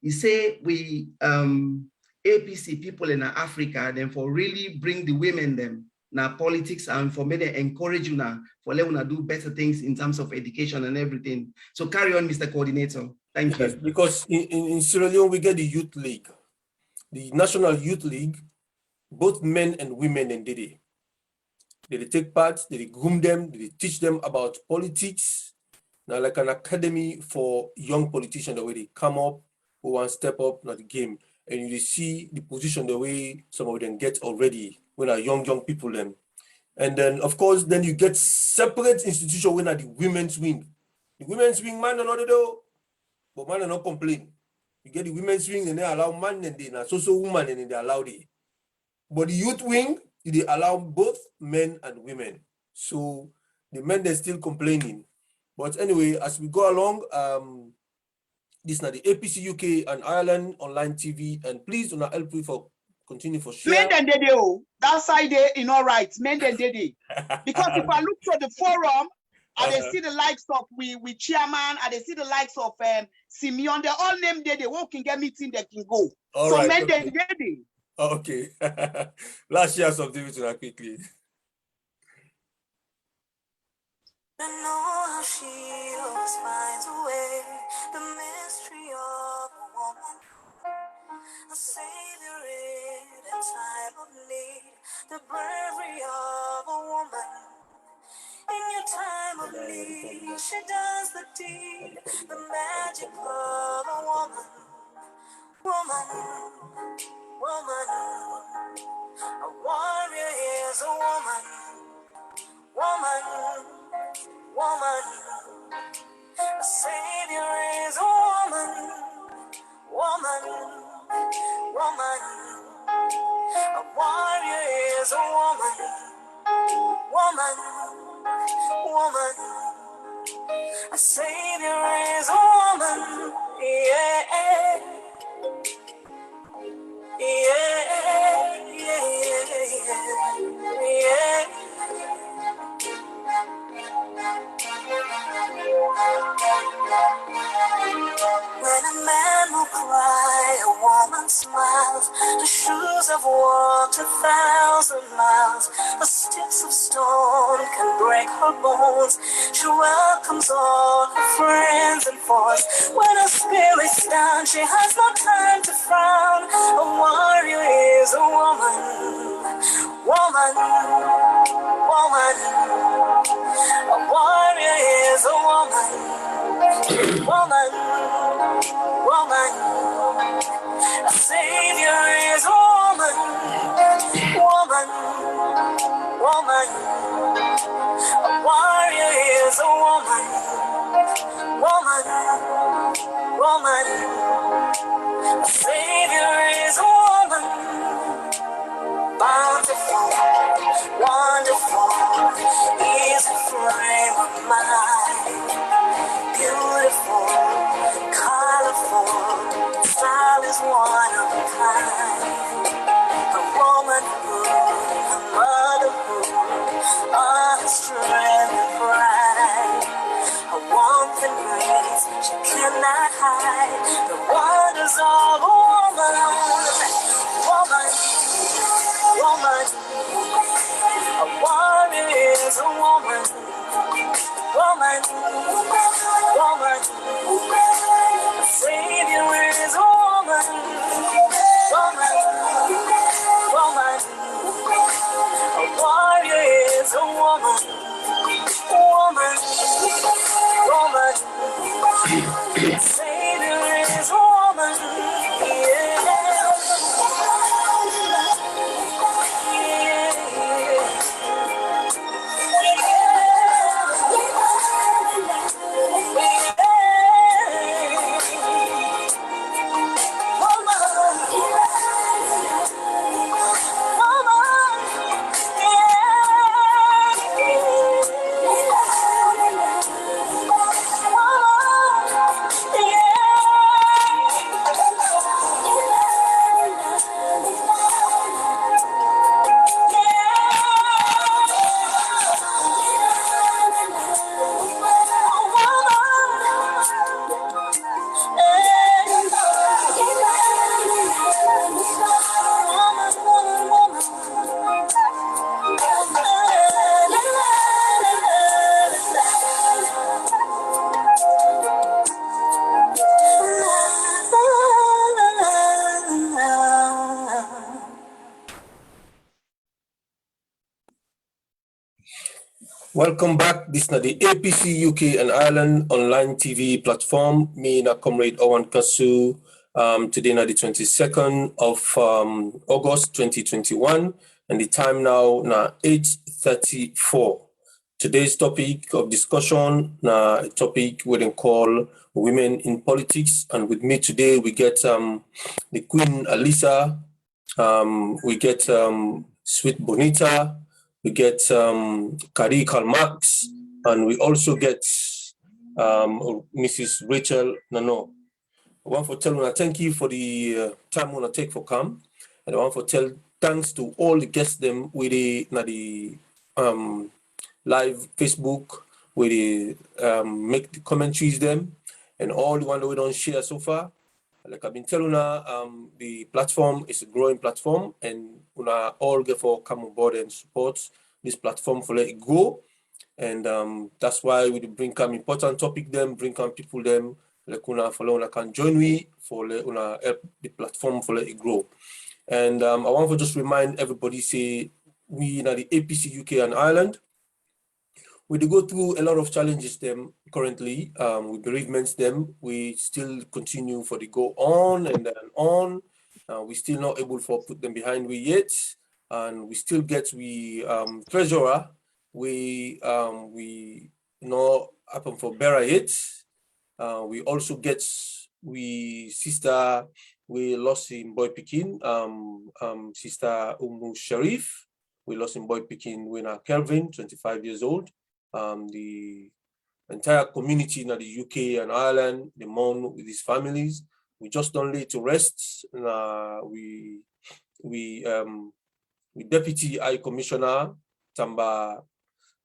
He say we APC people in Africa, then for really bring the women them now politics and for me they encourage you now for let you do better things in terms of education and everything. So carry on, Mr. Coordinator. Thank you. Because in Sierra Leone we get the Youth League. The National Youth League, both men and women in Dede. They take part, they groom them, they teach them about politics. Now like an academy for young politicians, the way they come up, who want to step up in the game. And you see the position the way some of them get already when are young people them. And then of course, then you get separate institution when are the women's wing. The women's wing man another do, but man not complain. You get the women's wing and they allow man and they so woman and they allow the. But the youth wing, they allow both men and women. So the men they're still complaining. But anyway, as we go along, this is now the APC UK and Ireland online TV, and please do not help me for continue for share. Men then did it, that side there in all right. Men then did it. Because if I look for the forum, and they see the likes of we chairman, and they see the likes of Simeon, they all named there, they won't can get meeting, they can go. All so right, men okay. then did it. Okay. Let's share something with you quickly. I know how she always finds a way, the mystery of a woman, a savior in a time of need, the bravery of a woman. In your time of need, she does the deed, the magic of a woman. Woman, woman, a warrior is a woman. Woman, woman, a savior is a woman. Woman, woman, a warrior is a woman. Woman, woman, a savior is a woman. Yeah, yeah, yeah, yeah, yeah. When a man will cry, a woman smiles. The shoes have walked 1,000 miles. The sticks of stone can break her bones. She welcomes all her friends and foes. When her spirit's down, she has no time to frown. A warrior is a woman. Woman, woman. A warrior is a woman. Woman, woman, a savior is a woman. Woman, woman, a warrior is a woman. Woman, woman, a savior is a woman. Bountiful, wonderful is a frame of mind. Beautiful, colorful, style is one of a kind. A womanhood, a motherhood, a strength and pride. A warmth and grace she cannot hide. The wonders of a woman. Woman, woman, a warrior is a woman. Woman, woman, a savior is a woman. Woman, woman, Welcome back. This is the APC UK and Ireland online TV platform. Me and comrade Owen Kasu. Today na the 22nd of August 2021, and the time now na 8:34. Today's topic of discussion na a topic we can call women in politics, and with me today we get the Queen Alisa, we get Sweet Bonita, we get Kari Karl Marx, and we also get Mrs. Rachel Nano. I want to tell you, thank you for the time I want to take for come, and I want to tell thanks to all the guests them with the live Facebook, where they make the commentaries them, and all the one that we don't share so far. Like I've been telling you, the platform is a growing platform, and we all get for come on board and support this platform for let it go. And that's why we bring come important topic them, bring come people them, like una follow una can join we for let una help the platform for let it grow. And I want to just remind everybody, say we in the APC UK and Ireland, we do go through a lot of challenges them currently, with bereavements them. We still continue for the go on and then on. We still not able to put them behind we yet. And we still get treasurer. We not happen for bearer yet. We also get sister, we lost in boy Pekin, sister Umu Sharif. We lost in boy Pekin when Kelvin, 25 years old. The entire community in the UK and Ireland, they mourn with his families. We just don't lay to rest. We Deputy High Commissioner Tamba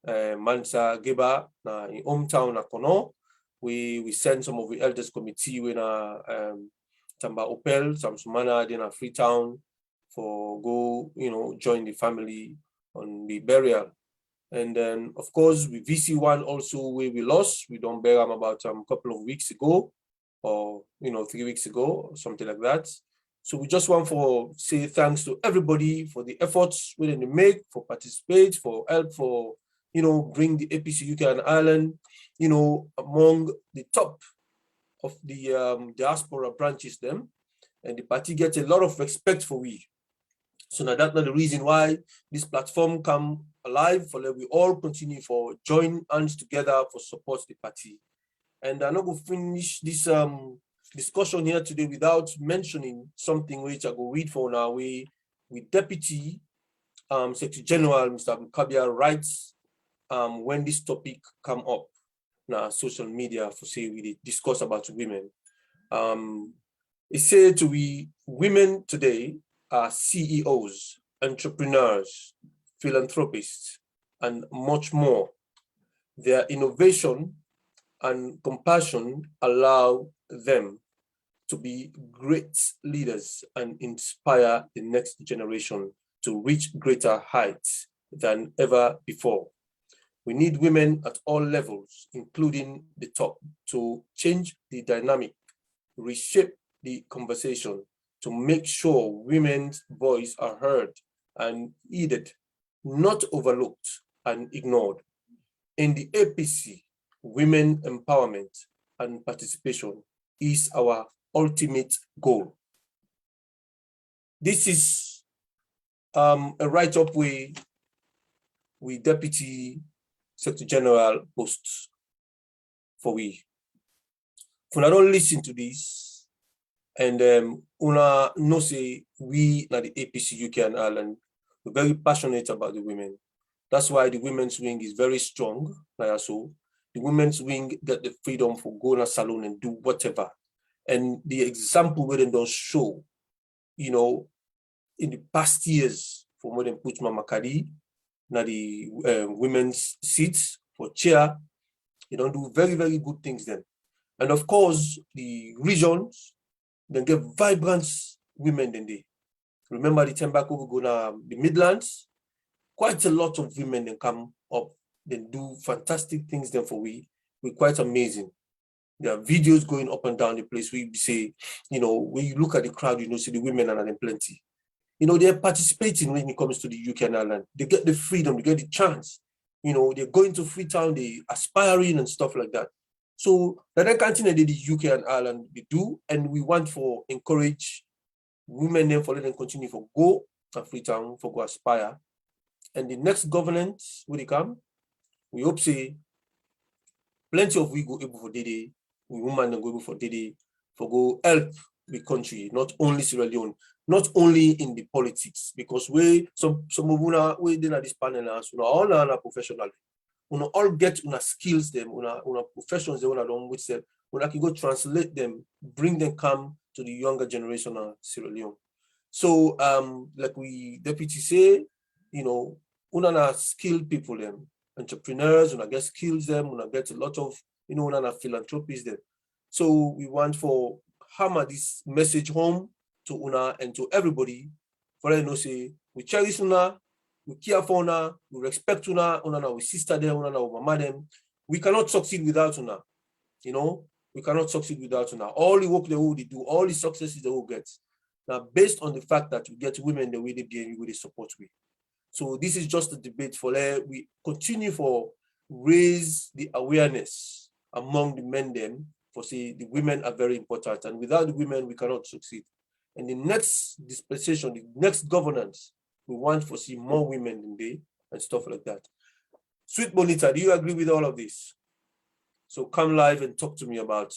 Mansa Geba in hometown na Kono. We send some of the elders committee when Tamba Opel, Samsumana, then a Freetown for go, join the family on the burial. And then, of course, with VC1 also where we lost. We don't bury them about a couple of weeks ago, or 3 weeks ago, or something like that. So we just want to say thanks to everybody for the efforts we didn't make, for participate, for help, for bring the APC UK and Ireland, among the top of the diaspora branches them, and the party gets a lot of respect for we. So now that's not the reason why this platform come alive, for let we all continue for join hands together for support the party. And I'm not going to finish this discussion here today without mentioning something which I go read for now. We Deputy Secretary General Mr. Kabia writes when this topic come up now social media for say we discuss about women. It said to we women today are CEOs, entrepreneurs, philanthropists, and much more. Their innovation and compassion allow them to be great leaders and inspire the next generation to reach greater heights than ever before. We need women at all levels, including the top, to change the dynamic, reshape the conversation, to make sure women's voice are heard and heeded, not overlooked and ignored. In the APC, women empowerment and participation is our ultimate goal. This is a write-up we Deputy Secretary General posts for we. If una don't listen to this, and una know say we at the APC UK and Ireland, we're very passionate about the women. That's why the women's wing is very strong. So the women's wing get the freedom for go to a salon and do whatever. And the example where they don't show, in the past years, for more than put Mama Kadi, now the women's seats for chair, they don't do very, very good things then. And of course, the regions, then get vibrant women then they. Remember the time back over go to the Midlands, quite a lot of women then come up, then do fantastic things then for we. We're quite amazing. There are videos going up and down the place where you say, when you look at the crowd, see the women are in plenty. They're participating when it comes to the UK and Ireland. They get the freedom, they get the chance, you know, they're going to Freetown, they aspiring and stuff like that. So that continue the UK and Ireland we do, and we want for encourage women then for let them continue for go to Freetown for go aspire. And the next governance will come, we hope say plenty of we go able for Dede, we women go able for Dede for go help the country, not only Sierra Leone, not only in the politics, because we some of una we did this panel as all are professional. Una all get una skills them, una professions they wanna done with them, una can go translate them, bring them come to the younger generation of Sierra Leone. So like we deputy say, you know, una na skilled people them, entrepreneurs, una get skills them, una get a lot of, you know, una na philanthropies them. So we want for hammer this message home to una and to everybody, for I know say we cherish una, we care for una, we respect una we sister them, una we mama them. We cannot succeed without una, you know, we cannot succeed without una. All the work they will do, all the successes they will get. Now, based on the fact that we get women the way they be and the way they support we. So this is just a debate for we continue for raise the awareness among the men them for say the women are very important, and without the women we cannot succeed. And the next dispensation, the next governance, we want for see more women in there and stuff like that. Sweet Bonita, do you agree with all of this? So come live and talk to me about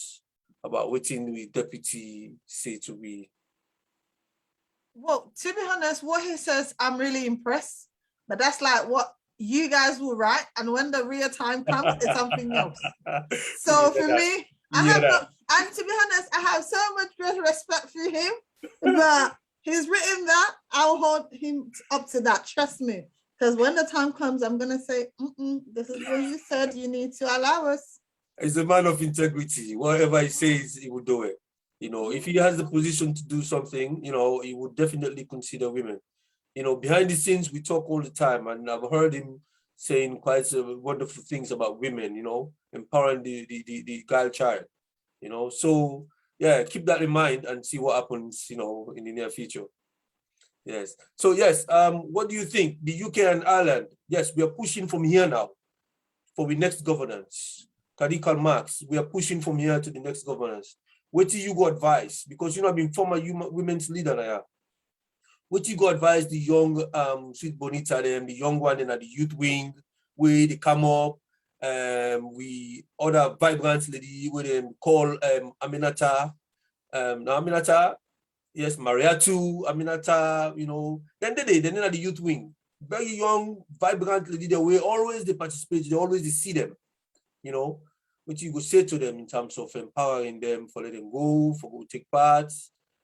what the deputy say to me. Well, to be honest, what he says, I'm really impressed. But that's like what you guys will write. And when the real time comes, it's something else. So for me, I have not, and to be honest, I have so much great respect for him. But he's written that, I'll hold him up to that. Trust me. Because when the time comes, I'm going to say, this is what you said. You need to allow us. He's a man of integrity. Whatever he says, he will do it. You know, if he has the position to do something, you know, he would definitely consider women. You know, behind the scenes, we talk all the time, and I've heard him saying quite wonderful things about women, you know, empowering the girl child, you know. So, yeah, keep that in mind and see what happens, you know, in the near future. Yes. So, yes, what do you think? The UK and Ireland, yes, we are pushing from here now for the next governance. Karl Marx, we are pushing from here to the next governance. What do you go advise? Because you know, I've been former women's leader now. What do you go advise the young Sweet Bonita, them, the young one in the youth wing, where they come up, we other vibrant lady where they call Aminata, now Aminata, yes, Mariatu, Aminata, you know, then in the youth wing, very young, vibrant lady, they always they participate, they always they see them, you know. What you go say to them in terms of empowering them for let them go, for go take part.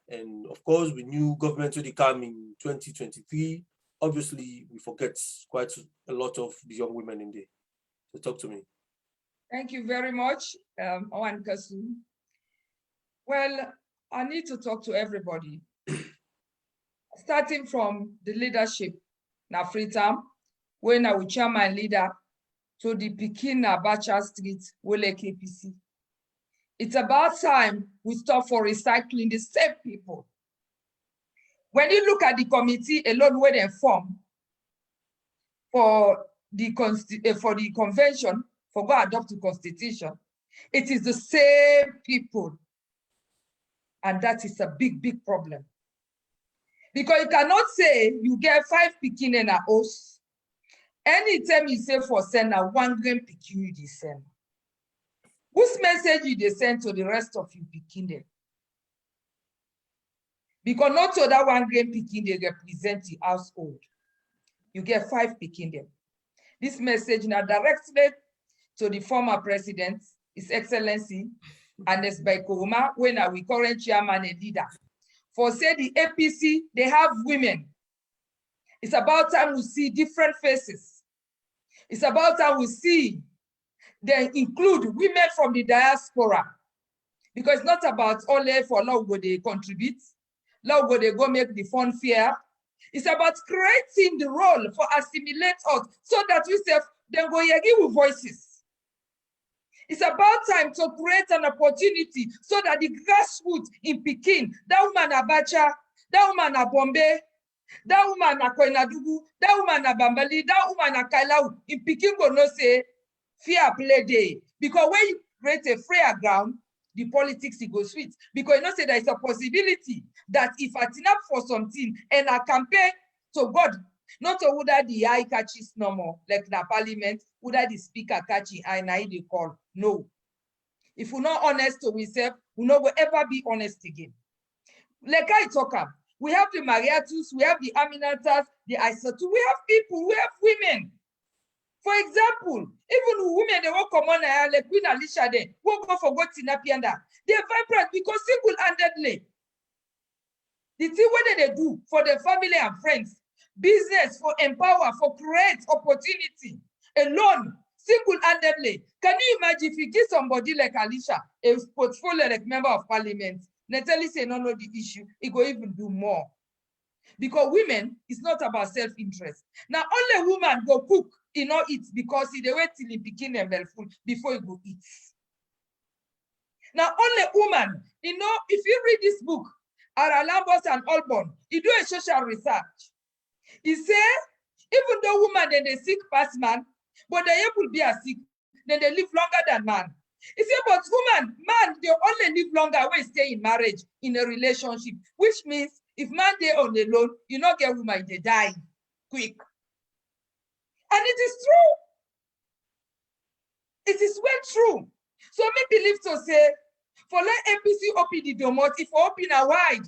And of course, we knew government will come in 2023. Obviously, we forget quite a lot of the young women in there. So talk to me. Thank you very much, Owen Kasu. Well, I need to talk to everybody. Starting from the leadership, na Freetown, when I will chairman leader, to the Pekin Abacha Street, Wole APC. It's about time we stop for recycling the same people. When you look at the committee alone where they form for the convention, for go adopt the constitution, it is the same people. And that is a big, big problem. Because you cannot say you get 5 Pekin in a house. Anytime you say for send a 1 gram Pekin you dey send. Whose message you dey send to the rest of you Pekin them? Because not to that 1 gram Pekin they represent the household. You get 5 Pekin them. This message now directed to the former president, His Excellency, Ernest Bai Koroma, when we current chairman and leader. For say the APC, they have women. It's about time we see different faces. It's about time we see they include women from the diaspora. Because it's not about only for law where they contribute, law where they go make the fund fair. It's about creating the role for assimilate us so that we say, then go give with voices. It's about time to create an opportunity so that the grassroots in Pekin, that woman Abacha, that woman Bombay, That woman na Koinadugu, that woman na Bambali, that woman na Kailau, in Peking go no say, fear play day. Because when you create a freer ground, the politics it goes sweet. Because you know say there is a possibility that if I turn up for something and I campaign to God, not to whether the eye catches no more, like the parliament, whether the speaker catching eye na they call. No. If we're not honest to ourselves, we no will ever be honest again. Like I talk about, we have the Mariatus, we have the Aminatas, the Isatu, we have people, we have women. For example, even women, they won't come on like Queen Alicia, they won't go for what Tinapianda. They're vibrant because single-handedly. The thing what they do for their family and friends, business, for empower, for create opportunity, alone, single-handedly. Can you imagine if you give somebody like Alicia a portfolio like member of parliament, Natalie say no the issue, it go even do more. Because women is not about self-interest. Now only woman go cook, he not eat because he they wait till he begin a food before he go eat. Now only woman, you know, if you read this book, Aralambos and Alborn, he do a social research. He say, even though woman then they sick past man, but they able be a sick, then they live longer than man. He said, but woman, man, they only live longer when stay in marriage, in a relationship, which means if man they on the loan, you not get woman, they die quick. And it is true. It is well true. So me believe to say, for let APC open the domot, if open a wide,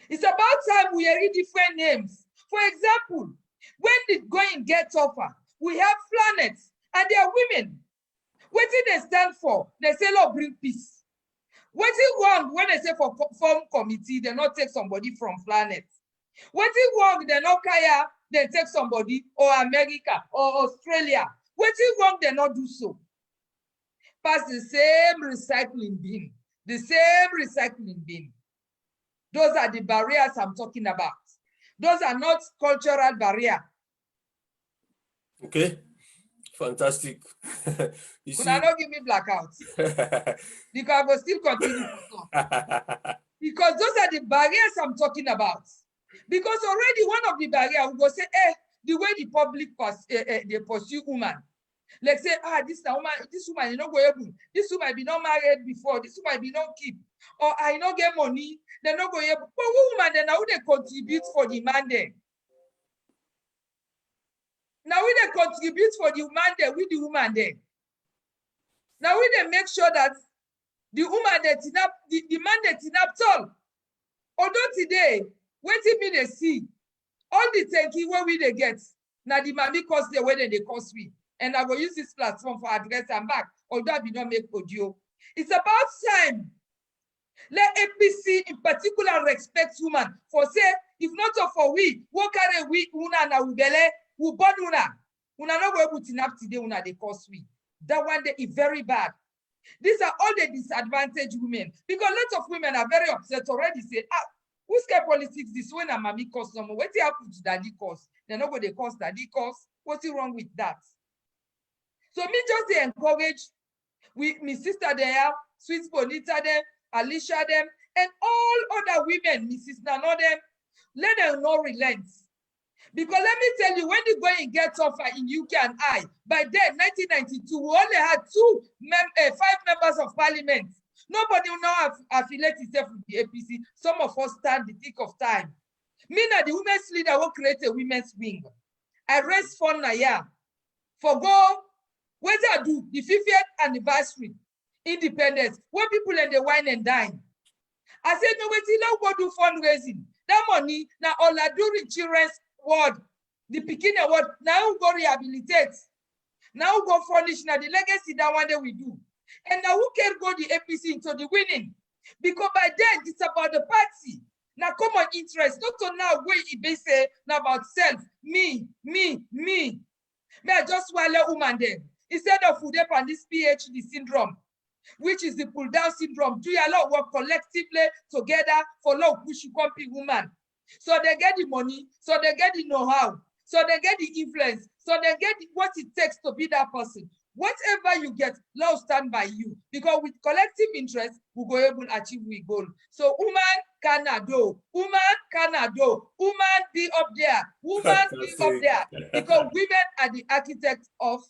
it's about time we hear different names. For example, when the going gets tougher, we have planets and they are women. What did they stand for? They say, Lord, bring peace. What is wrong when they say for form committee, they not take somebody from planet? What is wrong? They not care, they take somebody or America or Australia. What is wrong? They not do so. Pass the same recycling bin. The same recycling bin. Those are the barriers I'm talking about. Those are not cultural barriers. Okay, fantastic. You Could see, I not give me blackouts? Because I will still continue to talk. Because those are the barriers I'm talking about. Because already one of the barriers will go say, the way the public they pursue woman. Like say, this woman is not going able. This woman be not married before. This woman be not keep. Or I not get money. They're not going able. But woman, then how they contribute for the man then? Now we they contribute for the man then with the woman then. Now we they make sure that the woman that the man that in up tall. Although today, waiting me they see all the tanky where we they get. Now the mommy cost the way they cost me. And I will use this platform for address and back, although I did not make audio. It's about time. Let APC in particular respect women. For say, if not for we carry we una na ubele, we born una. Una not go able to nap today, una they cost we. That one day is very bad. These are all the disadvantaged women. Because lots of women are very upset already. Say, who's care politics this when a mommy cost no more? What happened to daddy cost? They're not going to cost daddy cost. What's wrong with that? So me just encourage me sister there, Sweet Bonita them, Alicia them, and all other women, Mrs. Nano them, let them not relent. Because let me tell you, when the going gets tougher in UK and I, by then, 1992, we only had 5 members of parliament. Nobody will now affiliate itself with the APC. Some of us stand the thick of time. Me na the women's leader will create a women's wing. I raised fund a year for go. What I do, the 50th anniversary, independence, when people in the wine and dine. I said, no, wait, you don't go do fundraising. That money, now all I do in children's ward, the beginning ward, now go rehabilitate. Now go furnish, now the legacy that one day we do. And now who can go the APC into the winning? Because by then, it's about the party. Now common interest, not to now where it be say, now about self, me. May I just swallow woman then. Instead of food up on this PhD syndrome, which is the pull down syndrome, do a lot of work collectively together for low push company woman. So they get the money, so they get the know-how, so they get the influence, so they get what it takes to be that person. Whatever you get, love stand by you. Because with collective interest, we go able to achieve we goal. So woman, Canado, woman Canado, woman be up there, woman be up there, because women are the architects of.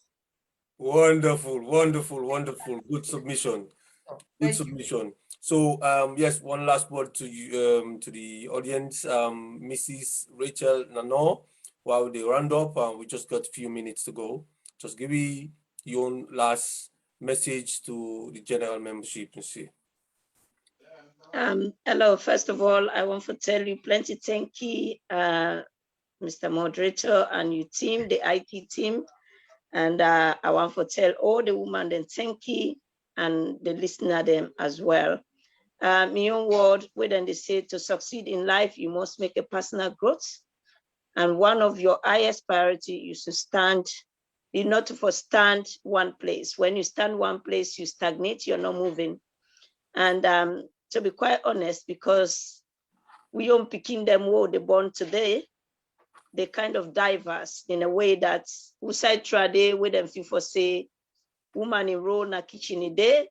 Wonderful, wonderful, wonderful. Good submission. Good submission. So yes, one last word to you, to the audience, Mrs. Rachel Nano. While they round up, we just got a few minutes to go. Just give me your own last message to the general membership and see. Hello, first of all, I want to tell you plenty thank you, Mr. Moderator and your team, the IT team. And I want to tell all the women then thank you and the listener them as well. My own word, when they say to succeed in life, you must make a personal growth. And one of your highest priority is to stand, not to stand one place. When you stand one place, you stagnate, you're not moving. And to be quite honest, because we don't picking them who they born today, they kind of diverse in a way that outside trade with them for say woman in row na kitchen a day.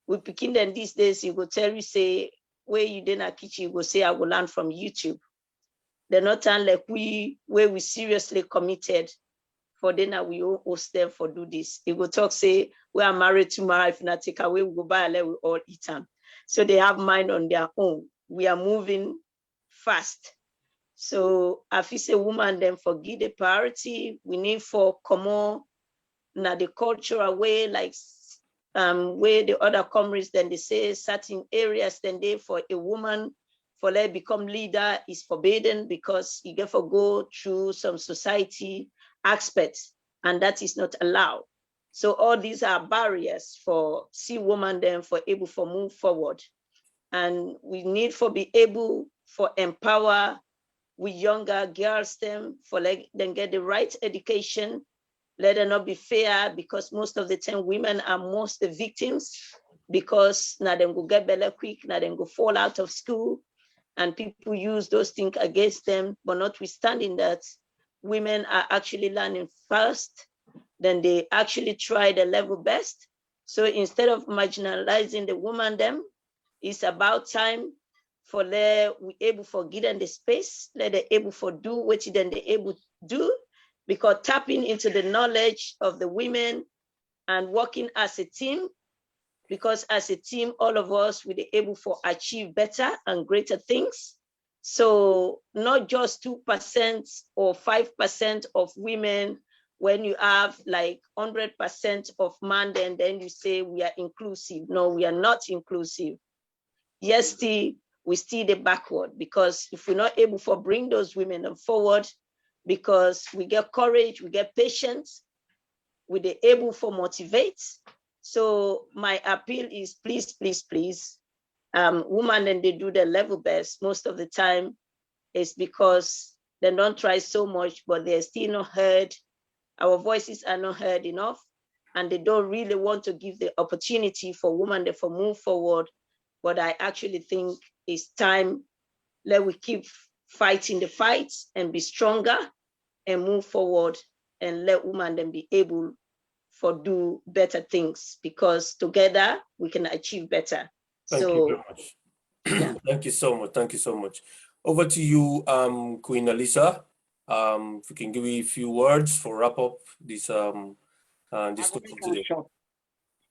We picking them these days, you go tell you say where you did a kitchen, you go say I will learn from YouTube. They're not unlike where we seriously committed for dinner, we all host them for do this. They go talk say we are married tomorrow, if not take away, we go buy and let we all eat them. So they have mind on their own. We are moving fast. So if it's a woman, then forget the priority. We need for common now the cultural way, like where the other comrades, then they say certain areas, then they for a woman for let become leader is forbidden because you get to go through some society aspects, and that is not allowed. So all these are barriers for see woman then for able for move forward. And we need for be able for empower with younger girls them for like then get the right education. Let them not be fair because most of the time women are most the victims because now them go get better quick, now them go fall out of school and people use those things against them, but notwithstanding that women are actually learning first, then they actually try the level best. So instead of marginalizing the woman them, it's about time for we able for give them the space, let they able for do what then they able to do, because tapping into the knowledge of the women and working as a team, because as a team, all of us will be able for achieve better and greater things. So not just 2% or 5% of women, when you have like 100% of men, then you say we are inclusive. No, we are not inclusive. Yes, we still the backward because if we're not able to bring those women forward, because we get courage, we get patience, we're able to motivate. So my appeal is please, please, please, women and they do their level best most of the time is because they don't try so much, but they're still not heard. Our voices are not heard enough, and they don't really want to give the opportunity for women to move forward. But I actually think it's time that we keep fighting the fights and be stronger and move forward and let women then be able for do better things because together we can achieve better. Thank you very much. Yeah. Thank you so much. Thank you so much. Over to you, Queen Alisa. If you can give me a few words for wrap up this discussion today.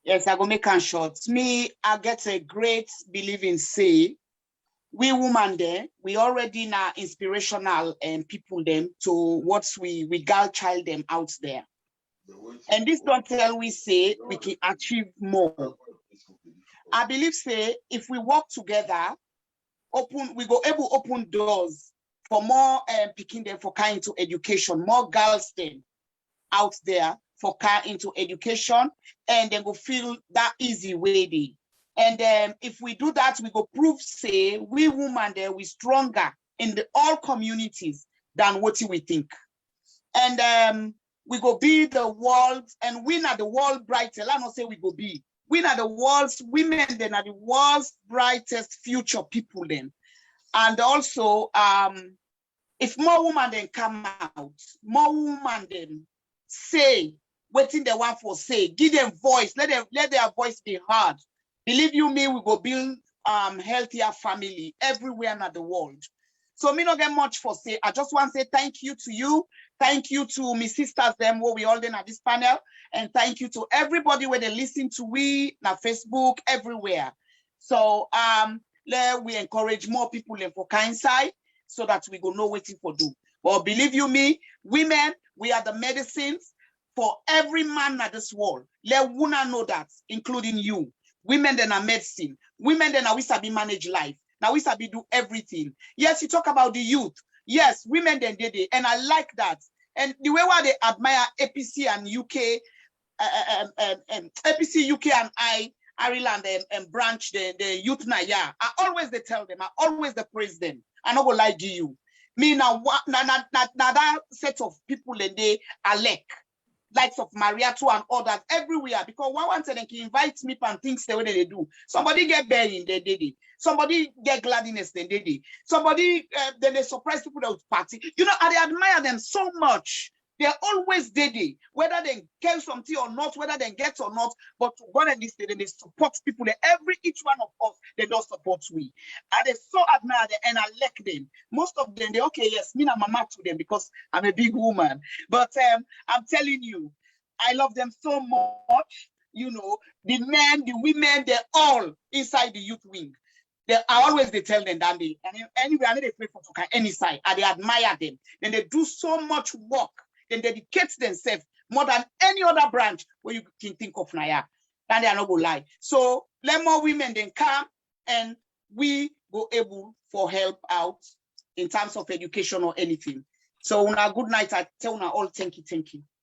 Yes, I go make a short. Me, I get a great belief in say, we women there, we already now inspirational and people them to what we girl child them out there. And this don't tell we say we can achieve more. I believe say if we work together, we go able open doors for more picking them for car into education, more girls then out there for car into education, and then go feel that easy way they. And if we do that, we go prove say we women there we stronger in all communities than what we think. And we go be the world and win at the world brighter. Let us say we go be. We are the world's women, then are the world's brightest future people then. And also, if more women then come out, more women then say what they want for say, give them voice, let their voice be heard. Believe you me, we go build healthier family everywhere in the world. So me not get much for say. I just want to say thank you to you. Thank you to my sisters, them who we all in at this panel. And thank you to everybody where they listen to we, na Facebook, everywhere. So we encourage more people in for kind side so that we go know what to do. But believe you me, women, we are the medicines for every man at this world. Let women know that, including you. Women then are medicine. Women then are we sabi manage life. Now we sabi do everything. Yes, you talk about the youth. Yes, women then did it, and I like that. And the way why they admire APC and UK, APC UK and Ireland and branch the youth now. Yeah, I always they tell them. I always they praise them. I not go lie to you. Me now that set of people and they elect. Likes of Maria too and others everywhere, because one wanted them to invite me and things the way they do. Somebody get bearing, they did it. Somebody get gladness, they did it. Somebody then they surprise people that would party. You know, I admire them so much. They're always did it, whether they get something or not, whether they get or not. But to God and this, they support people. Each one of us, they don't support we. And they so admire them and I like them. Most of them, they okay, yes, me and mama to them because I'm a big woman. But I'm telling you, I love them so much. You know, the men, the women, they're all inside the youth wing. I always they tell them that they, and anyway, I know they play for any side, and they admire them. Then they do so much work. Then dedicate themselves more than any other branch where you can think of now. And they are not going to lie. So let more women then come and we go able for help out in terms of education or anything. So on a good night, I tell you all thank you.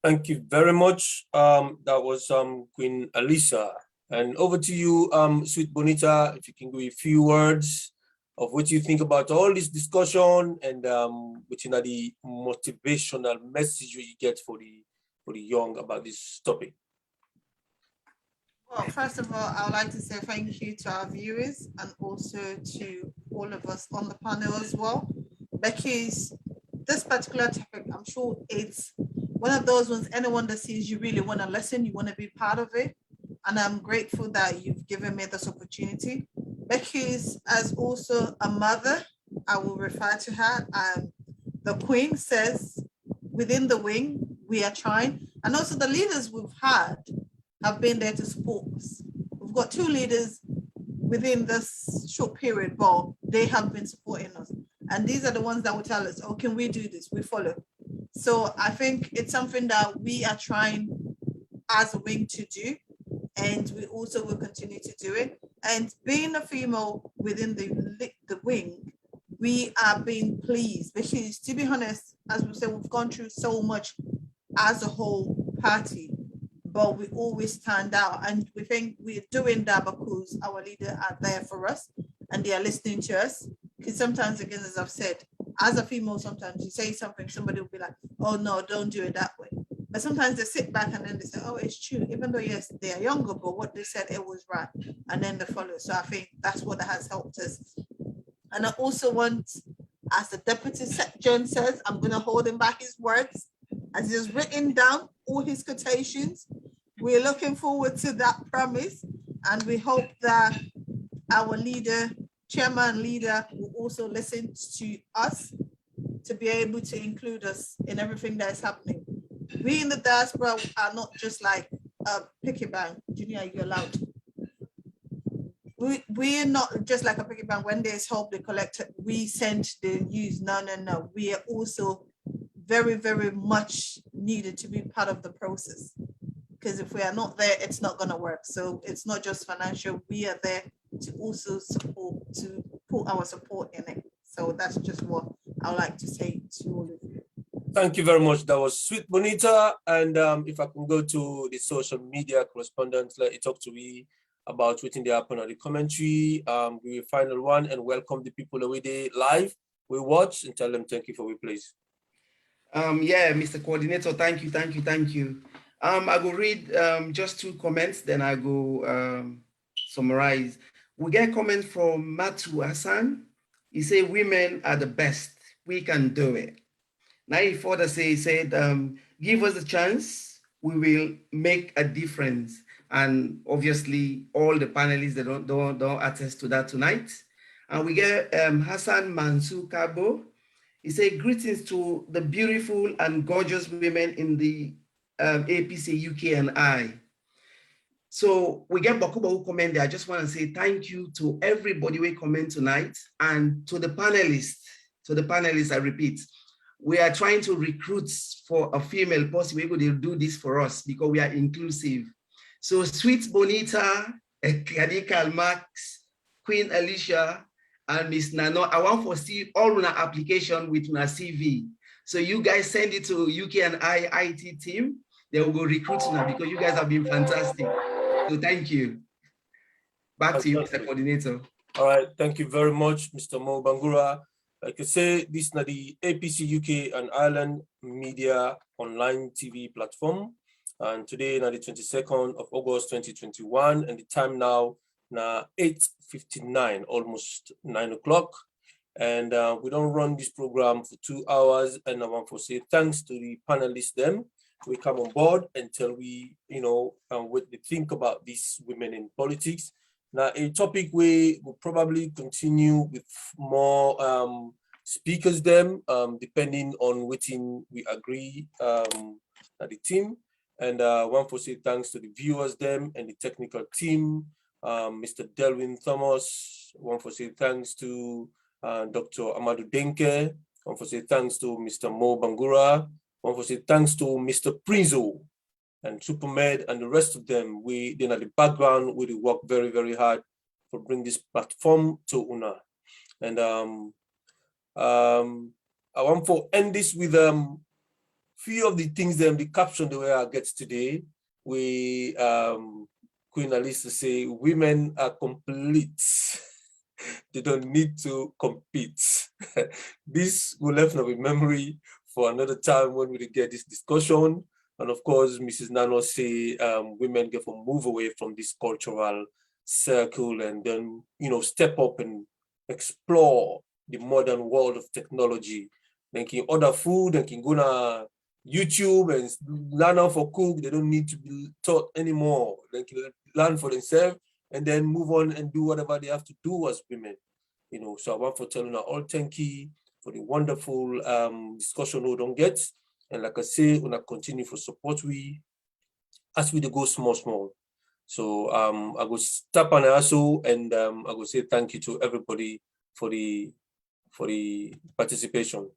Thank you very much. That was Queen Alisa. And over to you, Sweet Bonita, if you can give a few words of what you think about all this discussion and which is the motivational message you get for the young about this topic. Well, first of all, I would like to say thank you to our viewers and also to all of us on the panel as well, because this particular topic, I'm sure it's one of those ones, anyone that sees you really want to listen, you want to be part of it. And I'm grateful that you've given me this opportunity, because as also a mother, I will refer to her. The Queen says, within the wing, we are trying. And also the leaders we've had have been there to support us. We've got 2 leaders within this short period, but they have been supporting us. And these are the ones that will tell us, oh, can we do this? We follow. So I think it's something that we are trying as a wing to do. And we also will continue to do it. And being a female within the wing, we are being pleased, because to be honest, as we said, we've gone through so much as a whole party, but we always stand out. And we think we're doing that because our leaders are there for us and they are listening to us. Because sometimes, again, as I've said, as a female, sometimes you say something, somebody will be like, oh no, don't do it that way. But sometimes they sit back and then they say, oh, it's true. Even though, yes, they are younger, but what they said, it was right. And then they follow. So I think that's what has helped us. And I also want, as the Deputy Secretary says, I'm going to hold him back his words, as he's written down all his quotations. We're looking forward to that promise. And we hope that our leader, chairman leader, will also listen to us to be able to include us in everything that is happening. We in the diaspora are not just like a picky bank. Junior, you're allowed. We're not just like a picky bank. When there's help, they collect it. We send the news. No. We are also very, very much needed to be part of the process. Because if we are not there, it's not going to work. So it's not just financial. We are there to also support, to put our support in it. So that's just what I would like to say to all of you. Thank you very much. That was Sweet Bonita. And if I can go to the social media correspondent, let it talk to me about what they happen on the commentary. We will final one and welcome the people away there live. We watch and tell them thank you for your place. Yeah, Mr. Coordinator, thank you. I will read just 2 comments, then I go summarize. We get comment from Matu Hassan. He said, women are the best. We can do it. Now he further said, give us a chance. We will make a difference. And obviously all the panelists that don't attest to that tonight. And we get Hassan Mansour Kabo. He said, greetings to the beautiful and gorgeous women in the APC UK and I. So we get Bakuba who comment there. I just want to say thank you to everybody who comment tonight and to the panelists. I repeat, we are trying to recruit for a female person. We're going to do this for us because we are inclusive. So Sweet Bonita, Kadikal Max, Queen Alicia, and Miss Nano, I want to see all our application with my CV. So you guys send it to UK and I IT team. They will go recruit now because you guys have been fantastic. So thank you. Back to you, Mr. Coordinator. All right, thank you very much, Mr. Mo Bangura. Like I say, this is the APC UK and Ireland Media Online TV platform. And today, na the 22nd of August, 2021, and the time now, na 8:59, almost 9 o'clock. And we don't run this program for 2 hours. And I want to say thanks to the panelists them. We come on board until we, what they think about these women in politics. Now, a topic we will probably continue with more speakers them, depending on which we agree at the team. And I want to say thanks to the viewers them and the technical team, Mr. Delwin Thomas. I want to say thanks to Dr. Amadou Denke. I want to say thanks to Mr. Mo Bangura. I want to say thanks to Mr. Prinzo and Supermed and the rest of them. They're in the background, we work very, very hard to bring this platform to UNA. And I want to end this with few of the things, the caption the way I get today. We Queen Alice say, women are complete. They don't need to compete. This will left in memory for another time when we get this discussion. And of course, Mrs. Nano say women get to move away from this cultural circle and then, step up and explore the modern world of technology. They can order food, they can go to YouTube and learn how to cook. They don't need to be taught anymore. They can learn for themselves and then move on and do whatever they have to do as women. So I want to tell you all thank you for the wonderful discussion we don't get. And like I say, we're continue for support as we go small. So I go stop on also and I go say thank you to everybody for the participation.